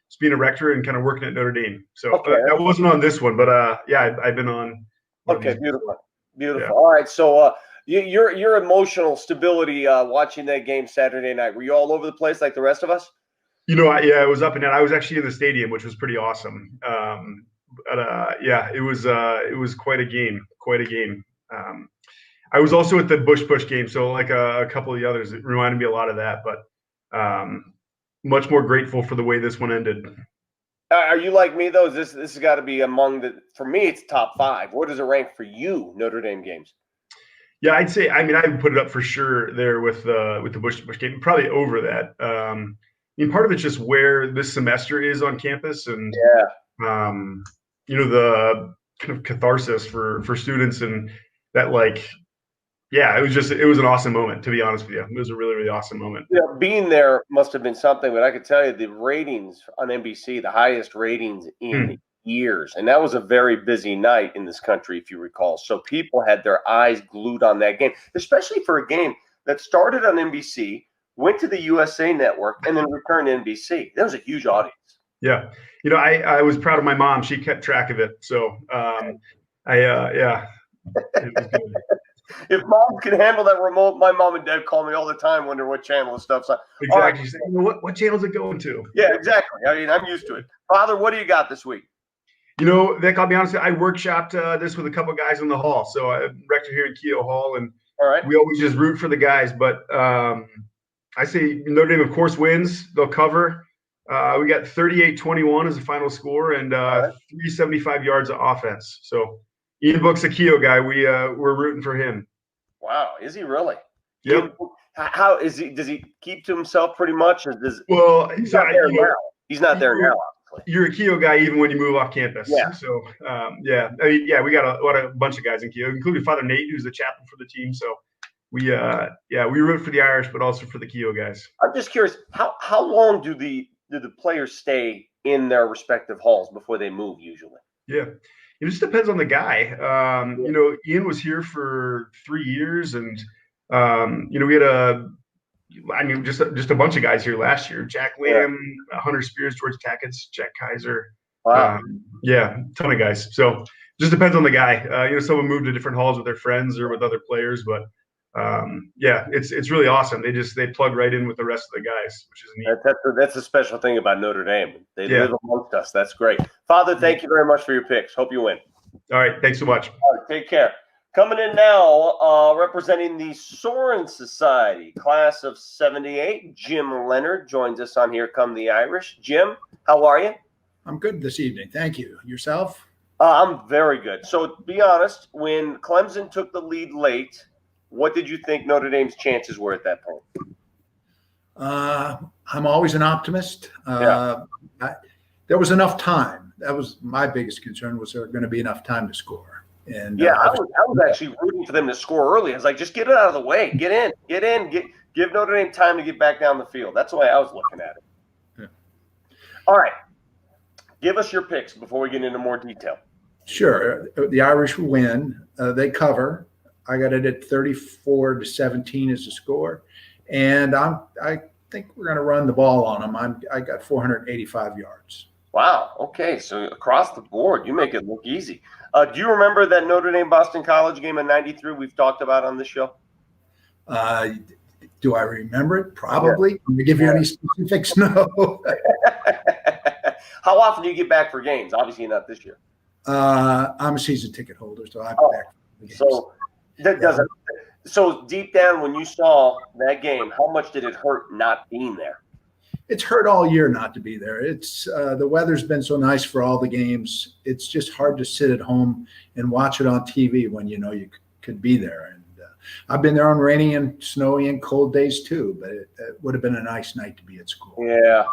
L: just being a rector and kind of working at Notre Dame. So I wasn't on this one, but yeah, I've been on.
A: Okay, beautiful. Yeah. All right, so your emotional stability watching that game Saturday night, were you all over the place like the rest of us?
L: I was up and down. I was actually in the stadium, which was pretty awesome. But it was quite a game. I was also at the Bush game, so like a couple of the others, it reminded me a lot of that. But much more grateful for the way this one ended.
A: Are you like me though? This has got to be among for me, it's top 5. Where does it rank for you, Notre Dame games?
L: Yeah, I'd say. I mean, I would put it up for sure there with the Bush game, probably over that. Part of it's just where this semester is on campus, and the kind of catharsis for students, and that it was an awesome moment, to be honest with you. It was a really, really awesome moment.
A: Yeah, being there must have been something, but I could tell you the ratings on NBC, the highest ratings in years. And that was a very busy night in this country, if you recall. So people had their eyes glued on that game, especially for a game that started on NBC, went to the USA Network, and then returned to NBC. That was a huge audience.
L: Yeah. I was proud of my mom. She kept track of it. So, it was good.
A: If mom can handle that remote, my mom and dad call me all the time, wonder what channel and stuff's on.
L: Exactly. Right. What channel is it going to?
A: Yeah, exactly. I mean, I'm used to it. Father, what do you got this week?
L: Vic, I'll be honest, I workshopped this with a couple of guys in the hall. So I'm rector here in Keogh Hall, and we always just root for the guys. But I say Notre Dame, of course, wins. They'll cover. We got 38-21 as the final score, and 375 yards of offense. So Ian Book's a Keogh guy. We're rooting for him.
A: Wow, is he really?
L: Yep.
A: How is he? Does he keep to himself pretty much? Or
L: he's not there now.
A: He's not there now.
L: You're a Keogh guy even when you move off campus.
A: Yeah.
L: So, we got a bunch of guys in Keogh, including Father Nate, who's the chaplain for the team. So we root for the Irish, but also for the Keogh guys.
A: I'm just curious, how long do the players stay in their respective halls before they move usually?
L: Yeah. It just depends on the guy. Ian was here for 3 years, and we had just a bunch of guys here last year. Jack Lamb, Hunter Spears, George Tackett's, Jack Kaiser.
A: Wow.
L: Ton of guys. So just depends on the guy. Someone moved to different halls with their friends or with other players, but it's really awesome. They plug right in with the rest of the guys, which is neat.
A: That's a special thing about Notre Dame. They live amongst us. That's great. Father, thank you very much for your picks. Hope you win.
L: All right. Thanks so much.
A: All right, take care. Coming in now, representing the Soren Society, class of 78, Jim Leonard joins us on Here Come the Irish. Jim, how are you?
M: I'm good this evening. Thank you. Yourself?
A: I'm very good. So be honest, when Clemson took the lead late, what did you think Notre Dame's chances were at that point?
M: I'm always an optimist. There was enough time. That was my biggest concern, was there going to be enough time to score? And
A: I was actually rooting for them to score early. I was like, just get it out of the way. Get in. Give Notre Dame time to get back down the field. That's the way I was looking at it.
M: Yeah.
A: All right. Give us your picks before we get into more detail.
M: Sure. The Irish will win. They cover. I got it at 34-17 as the score. And I think we're going to run the ball on them. I got 485 yards.
A: Wow. Okay. So across the board, you make it look easy. Do you remember that Notre Dame Boston College game in '93 we've talked about on this show?
M: Do I remember it? Probably. Can I give you any specifics? No.
A: How often do you get back for games? Obviously not this year.
M: I'm a season ticket holder, so I'll be back for games.
A: So that doesn't. So deep down, when you saw that game, how much did it hurt not being there?
M: It's hurt all year not to be there. It's the weather's been so nice for all the games. It's just hard to sit at home and watch it on TV when you could be there. And I've been there on rainy and snowy and cold days too, but it would have been a nice night to be at school.
A: Yeah.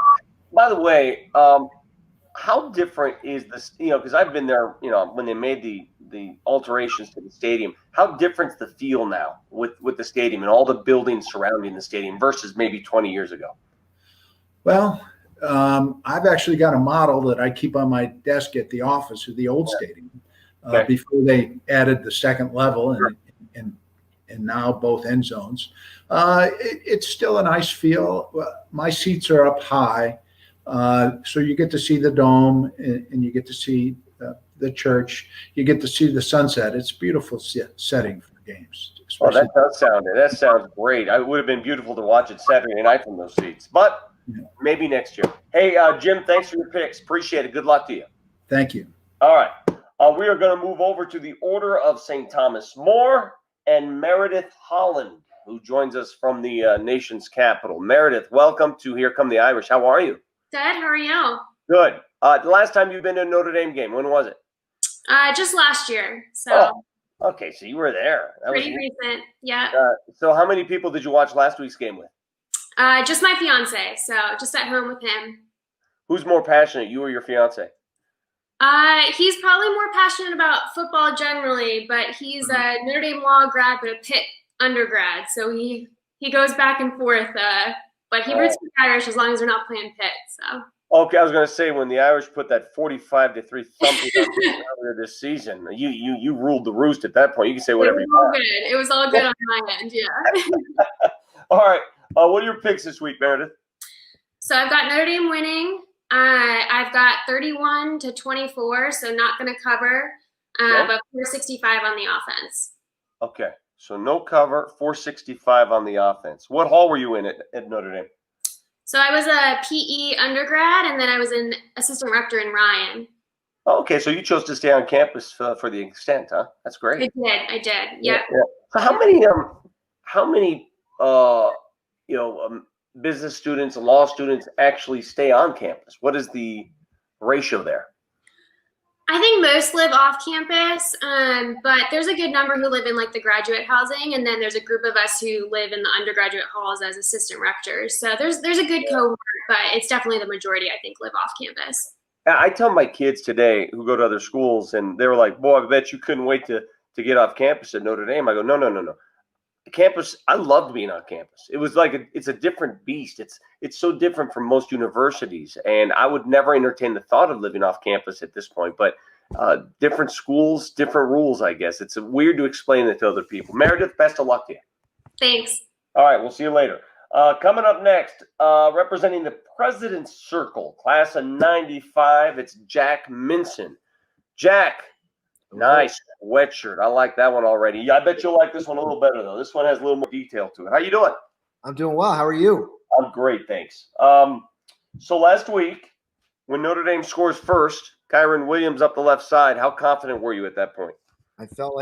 A: By the way, how different is this? Because I've been there. When they made the alterations to the stadium, how different's the feel now with the stadium and all the buildings surrounding the stadium versus maybe 20 years ago?
M: Well, I've actually got a model that I keep on my desk at the office of the old stadium before they added the second level and now both end zones. It's still a nice feel. My seats are up high, so you get to see the dome and you get to see the church. You get to see the sunset. It's a beautiful setting for games.
A: Oh, that sounds great. It would have been beautiful to watch it Saturday night from those seats, but maybe next year. Hey, Jim, thanks for your picks. Appreciate it. Good luck to you.
M: Thank you.
A: All right. We are going to move over to the Order of St. Thomas More and Meredith Holland, who joins us from the nation's capital. Meredith, welcome to Here Come the Irish. How are you?
N: Good. How are you?
A: Good. The last time you've been to a Notre Dame game, when was it?
N: Just last year. So.
A: Oh, okay, so you were there. That
N: pretty recent. Yeah.
A: So how many people did you watch last week's game with?
N: Just my fiance, so just at home with him.
A: Who's more passionate, you or your fiance?
N: He's probably more passionate about football generally, but he's a Notre Dame law grad, but a Pitt undergrad. So he goes back and forth. But he roots for the Irish as long as they're not playing Pitt. So.
A: Okay, I was going to say, when the Irish put that 45-3 thumping earlier this season, you ruled the roost at that point. You can say whatever you want.
N: It was all good on my end, yeah.
A: All right. What are your picks this week, Meredith?
N: So I've got Notre Dame winning. I've got 31-24, so not going to cover, but 465 on the offense.
A: Okay, so no cover, 465 on the offense. What hall were you in at Notre Dame?
N: So I was a PE undergrad, and then I was an assistant rector in Ryan.
A: Okay, so you chose to stay on campus for the extent, huh? That's great.
N: I did. Yep.
A: Yeah. So how many business students and law students actually stay on campus? What is the ratio there?
N: I think most live off campus, but there's a good number who live in like the graduate housing, and then there's a group of us who live in the undergraduate halls as assistant rectors. So there's a good cohort, but it's definitely the majority, I think, live off campus.
A: I tell my kids today who go to other schools, and they were like, "Boy, I bet you couldn't wait to get off campus at Notre Dame." I go, No. Campus, I loved being on campus. It was like it's a different beast. It's so different from most universities, and I would never entertain the thought of living off campus at this point. But different schools, different rules, I guess. It's weird to explain it to other people. Meredith, best of luck to you.
N: Thanks.
A: All right, we'll see you later. Coming up next, representing the President's Circle, class of '95, it's Jack Minson. Jack. Nice sweatshirt. I like that one already. Yeah, I bet you'll like this one a little better, though. This one has a little more detail to it. How you doing?
O: I'm doing well. How are you?
A: I'm great, thanks. So last week, when Notre Dame scores first, Kyron Williams up the left side, how confident were you at that point?
O: I felt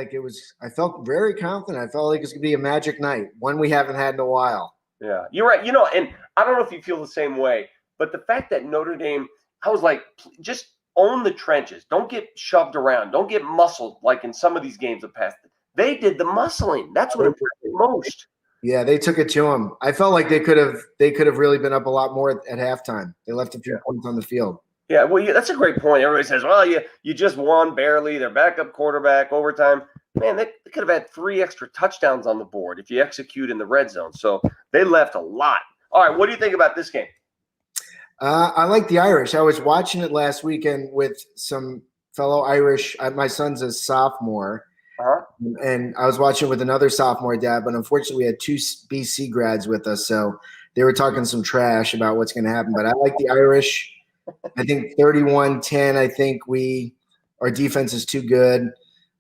O: very confident. I felt like it's going to be a magic night, one we haven't had in a while.
A: Yeah, you're right. And I don't know if you feel the same way, but the fact that Notre Dame, I was like, just own the trenches. Don't get shoved around. Don't get muscled like in some of these games of past. They did the muscling. That's what impressed me most.
O: Yeah, they took it to them. I felt like they could have really been up a lot more at halftime. They left a few points on the field.
A: Yeah, well, that's a great point. Everybody says, well, you just won barely. Their backup quarterback, overtime. Man, they could have had 3 extra touchdowns on the board if you execute in the red zone. So they left a lot. All right, what do you think about this game?
O: I like the Irish. I was watching it last weekend with some fellow Irish. My son's a sophomore, and I was watching with another sophomore dad, but unfortunately we had 2 BC grads with us, so they were talking some trash about what's going to happen. But I like the Irish. I think 31-10, I think our defense is too good.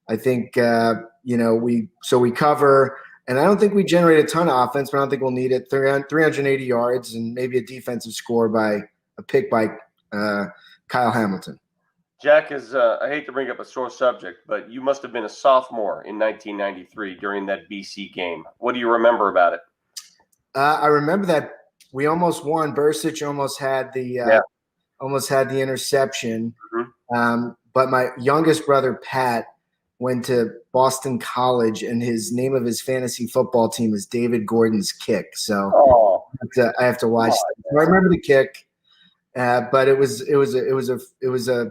O: I think, we cover. And I don't think we generate a ton of offense, but I don't think we'll need it. 380 yards and maybe a defensive score by a pick by Kyle Hamilton.
A: Jack I hate to bring up a sore subject, but you must have been a sophomore in 1993 during that BC game. What do you remember about it?
O: I remember that we almost won. Bursic almost had the interception. Mm-hmm. But my youngest brother, Pat, went to Boston College, and his name of his fantasy football team is David Gordon's Kick. So I have to watch. I remember the kick, but it was a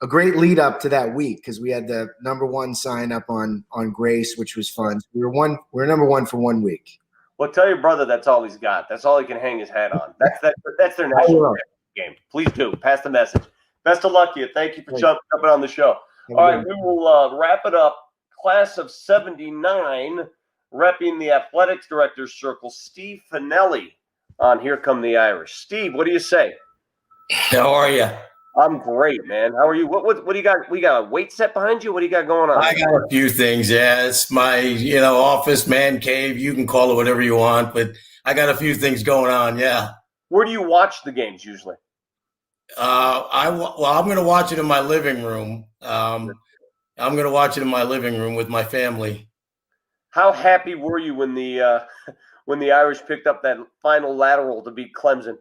O: great lead up to that week because we had the number 1 sign up on Grace, which was fun. So we were number 1 for 1 week.
A: Well, tell your brother that's all he's got. That's all he can hang his hat on. That's their national game. Please do pass the message. Best of luck to you. Thank you for jumping on the show. All right, we will wrap it up. Class of '79, repping the athletics director's circle, Steve Finelli on Here Come the Irish. Steve, what do you say?
P: How are you?
A: I'm great, man. How are you? What do you got? We got a weight set behind you? What do you got going on?
P: I got a few things. Yeah, it's my office, man cave. You can call it whatever you want, but I got a few things going on. Yeah.
A: Where do you watch the games usually?
P: I'm going to watch it in my living room. I'm going to watch it in my living room with my family.
A: How happy were you when the Irish picked up that final lateral to beat Clemson?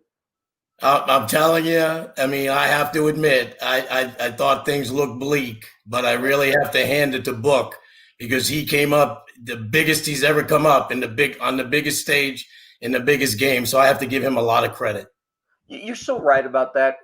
P: I'm telling you, I mean, I have to admit, I thought things looked bleak, but I really have to hand it to Book because he came up the biggest he's ever come up on the biggest stage in the biggest game. So I have to give him a lot of credit.
A: You're so right about that.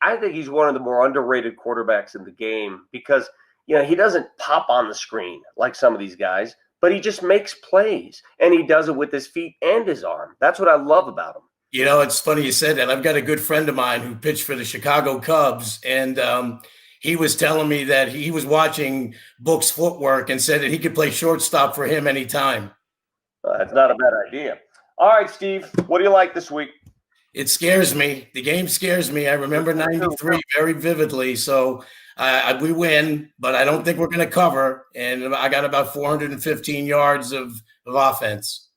A: I think he's one of the more underrated quarterbacks in the game because, he doesn't pop on the screen like some of these guys, but he just makes plays, and he does it with his feet and his arm. That's what I love about him.
P: It's funny you said that. I've got a good friend of mine who pitched for the Chicago Cubs, and he was telling me that he was watching Book's footwork and said that he could play shortstop for him anytime.
A: That's not a bad idea. All right, Steve, what do you like this week?
P: It scares me. The game scares me. I remember 93 very vividly. So we win, but I don't think we're going to cover. And I got about 415 yards of offense.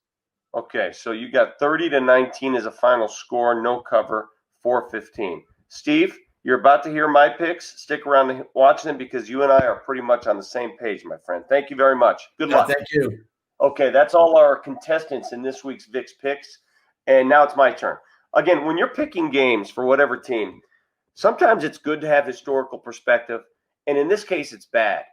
A: Okay, so you got 30-19 as a final score, no cover, 415. Steve, you're about to hear my picks. Stick around and watch them because you and I are pretty much on the same page, my friend. Thank you very much. Good luck.
P: Thank you.
A: Okay, that's all our contestants in this week's Vic's Picks. And now it's my turn. Again, when you're picking games for whatever team, sometimes it's good to have historical perspective. And in this case, it's bad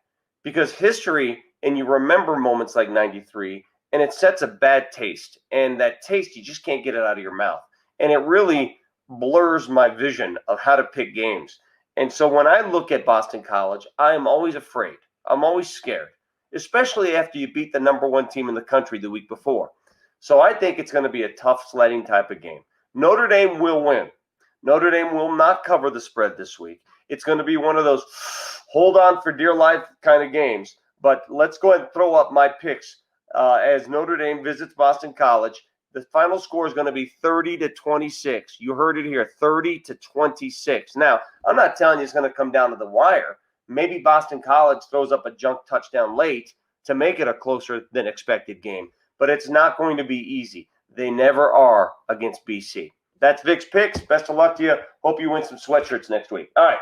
A: because history, and you remember moments like 93, and it sets a bad taste. And that taste, you just can't get it out of your mouth. And it really blurs my vision of how to pick games. And so when I look at Boston College, I am always afraid. I'm always scared, especially after you beat the number one team in the country the week before. So I think it's going to be a tough sledding type of game. Notre Dame will win. Notre Dame will not cover the spread this week. It's going to be one of those hold on for dear life kind of games. But let's go ahead and throw up my picks as Notre Dame visits Boston College. The final score is going to be 30-26. You heard it here, 30-26. Now, I'm not telling you it's going to come down to the wire. Maybe Boston College throws up a junk touchdown late to make it a closer than expected game. But it's not going to be easy. They never are against BC. That's Vic's Picks. Best of luck to you. Hope you win some sweatshirts next week. All right.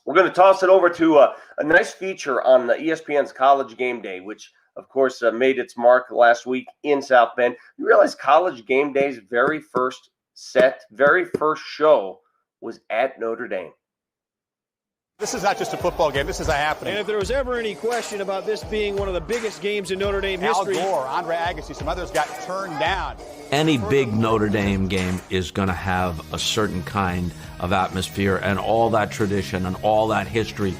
A: We're going to toss it over to a nice feature on ESPN's College Game Day, which, of course, made its mark last week in South Bend. You realize College Game Day's very first show was at Notre Dame.
Q: This is not just a football game. This is a happening.
R: And if there was ever any question about this being one of the biggest games in Notre Dame history.
Q: Al Gore, Andre Agassi, some others got turned down.
S: Any big Notre Dame game is going to have a certain kind of atmosphere and all that tradition and all that history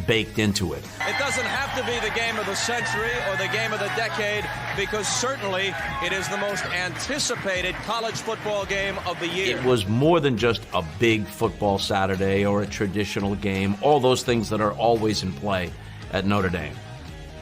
S: baked into it.
T: It doesn't have to be the game of the century or the game of the decade because certainly it is the most anticipated college football game of the year.
S: It was more than just a big football Saturday or a traditional game, all those things that are always in play at Notre Dame.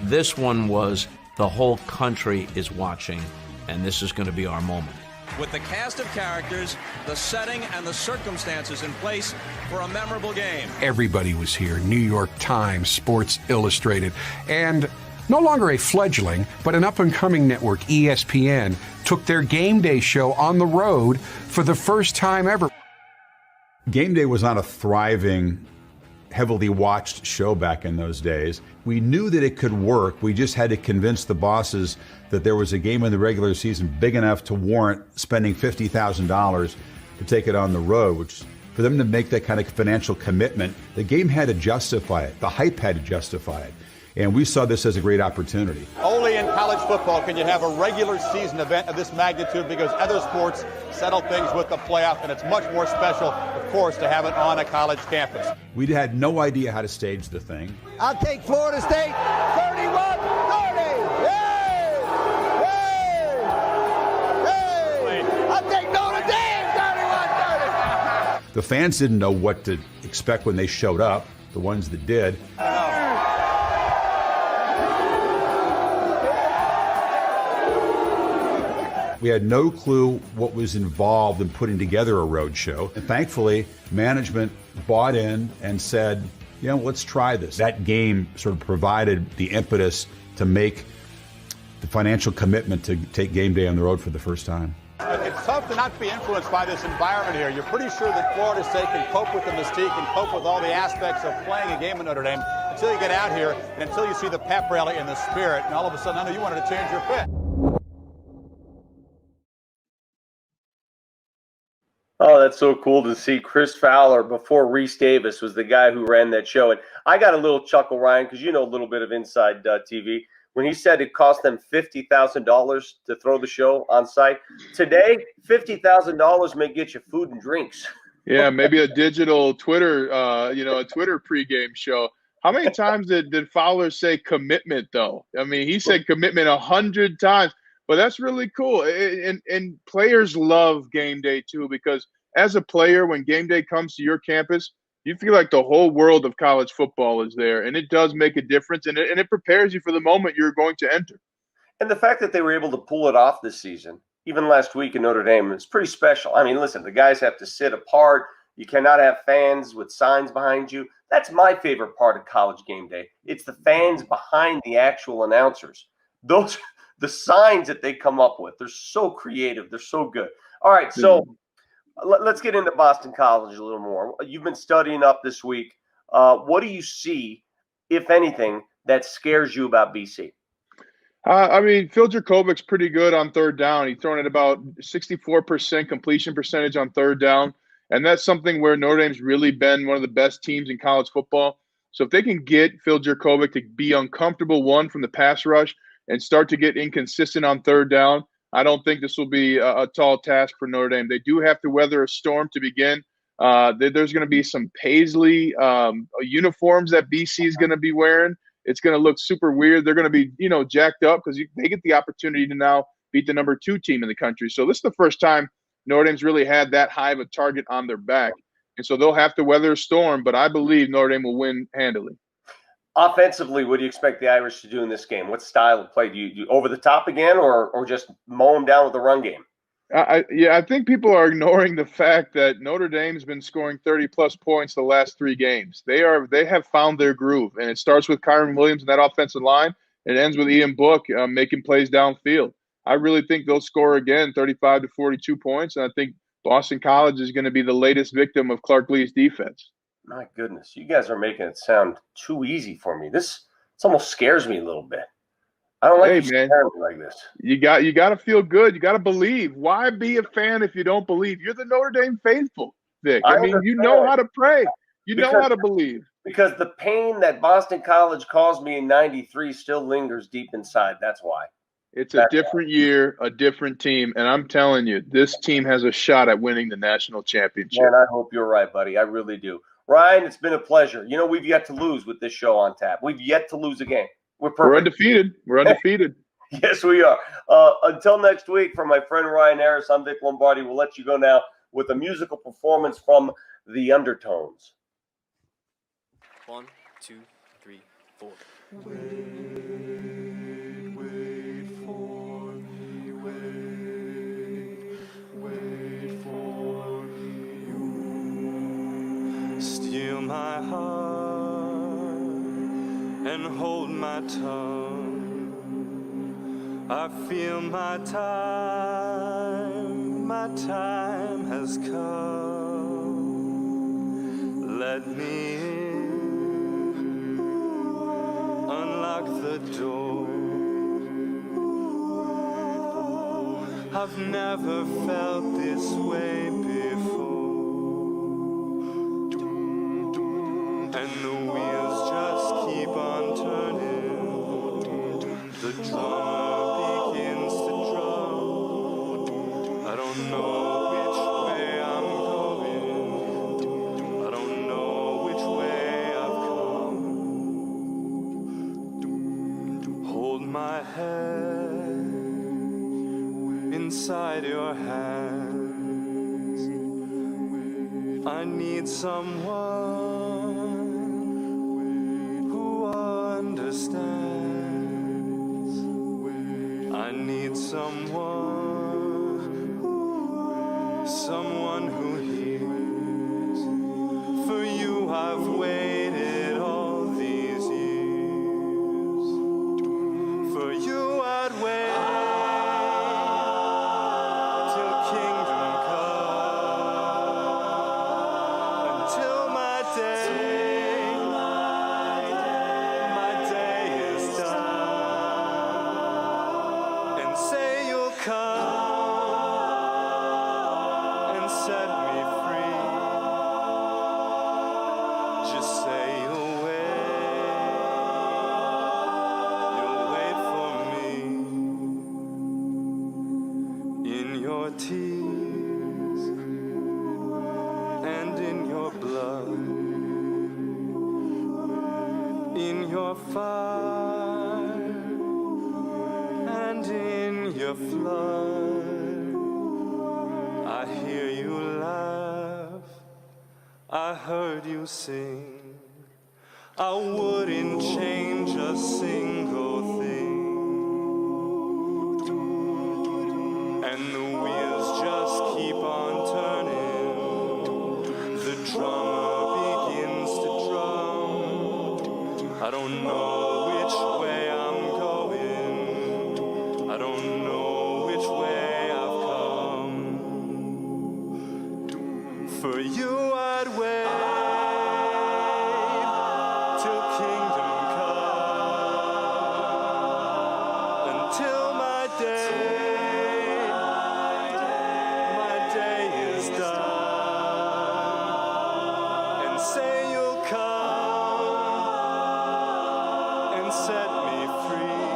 S: This one was the whole country is watching, and this is going to be our moment.
T: With the cast of characters, the setting, and the circumstances in place for a memorable game.
U: Everybody was here. New York Times, Sports Illustrated, and no longer a fledgling, but an up-and-coming network, ESPN, took their game day show on the road for the first time ever.
V: Game day was not a thriving, heavily watched show back in those days. We knew that it could work. We just had to convince the bosses that there was a game in the regular season big enough to warrant spending $50,000 to take it on the road, which for them to make that kind of financial commitment, the game had to justify it. The hype had to justify it. And we saw this as a great opportunity.
Q: Only in college football can you have a regular season event of this magnitude because other sports settle things with the playoff, and it's much more special, of course, to have it on a college campus.
V: We had no idea how to stage the thing.
W: I'll take Florida State 31-30. Yay! Yay! Yay! I'll take Notre Dame 31-30.
V: The fans didn't know what to expect when they showed up, the ones that did. We had no clue what was involved in putting together a road show. And thankfully, management bought in and said, let's try this. That game sort of provided the impetus to make the financial commitment to take game day on the road for the first time.
Q: It's tough to not be influenced by this environment here. You're pretty sure that Florida State can cope with the mystique and cope with all the aspects of playing a game in Notre Dame until you get out here and until you see the pep rally and the spirit. And all of a sudden, I know you wanted to change your pick.
A: Oh, that's so cool to see. Chris Fowler, before Reese Davis, was the guy who ran that show. And I got a little chuckle, Ryan, because you know a little bit of inside TV. When he said it cost them $50,000 to throw the show on site. Today, $50,000 may get you food and drinks.
B: Yeah, maybe a digital Twitter, a Twitter pregame show. How many times did Fowler say commitment, though? I mean, he said commitment 100 times, but that's really cool. And players love game day, too, because as a player, when game day comes to your campus, you feel like the whole world of college football is there, and it does make a difference, and it prepares you for the moment you're going to enter.
A: And the fact that they were able to pull it off this season, even last week in Notre Dame, it's pretty special. I mean, listen, the guys have to sit apart. You cannot have fans with signs behind you. That's my favorite part of college game day. It's the fans behind the actual announcers. The signs that they come up with, they're so creative. They're so good. All right, so let's get into Boston College a little more. You've been studying up this week. What do you see, if anything, that scares you about BC?
B: I mean, Phil Jurkovic's pretty good on third down. He's thrown at about 64% completion percentage on third down. And that's something where Notre Dame's really been one of the best teams in college football. So if they can get Phil Jurkovic to be uncomfortable, one, from the pass rush and start to get inconsistent on third down, I don't think this will be a tall task for Notre Dame. They do have to weather a storm to begin. There's going to be some Paisley uniforms that BC is going to be wearing. It's going to look super weird. They're going to be, jacked up because they get the opportunity to now beat the number 2 team in the country. So this is the first time Notre Dame's really had that high of a target on their back. And so they'll have to weather a storm, but I believe Notre Dame will win handily.
A: Offensively, what do you expect the Irish to do in this game? What style of play? Do you over the top again or just mow them down with the run game?
B: I think people are ignoring the fact that Notre Dame's been scoring 30-plus points the last 3 games. They have found their groove, and it starts with Kyron Williams and that offensive line. It ends with Ian Book making plays downfield. I really think they'll score again 35 to 42 points, and I think Boston College is going to be the latest victim of Clark Lea's defense.
A: My goodness, you guys are making it sound too easy for me. This almost scares me a little bit. I don't like you scaring me like this.
B: You got to feel good. You got to believe. Why be a fan if you don't believe? You're the Notre Dame faithful, Vic. I mean, you know how to pray. You know how to believe.
A: Because the pain that Boston College caused me in '93 still lingers deep inside. That's why.
B: It's a different year, a different team, and I'm telling you, this team has a shot at winning the national championship.
A: And I hope you're right, buddy. I really do. Ryan, it's been a pleasure. We've yet to lose with this show on tap. We've yet to lose a game. We're perfect.
B: We're undefeated.
A: Yes, we are. Until next week, from my friend Ryan Harris, I'm Vic Lombardi. We'll let you go now with a musical performance from the Undertones.
C: 1, 2, 3, 4. Steal my heart and hold my tongue. I feel my time has come. Let me in, unlock the door. I've never felt this way before. And the wheels just keep on turning. The drummer begins to drum. I don't know which way I'm going. I don't know which way I've come. Hold my head inside your hands. I need someone understands. I need someone who hears. For you I've waited all these years. For you I'd wait till kingdom come, until my day. Come. your fire and in your flood. I hear you laugh, I heard you sing. I wouldn't change a single thing. And the wheels just keep on turning. The drummer begins to drum. I don't know which way I'm going. I don't know which way I've come. For you I'd wait till kingdom come. Until my day is done. And say you'll come and set me free.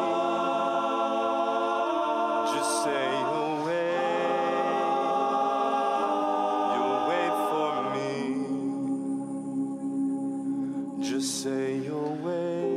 C: Just say you'll wait for me. Just say you'll wait.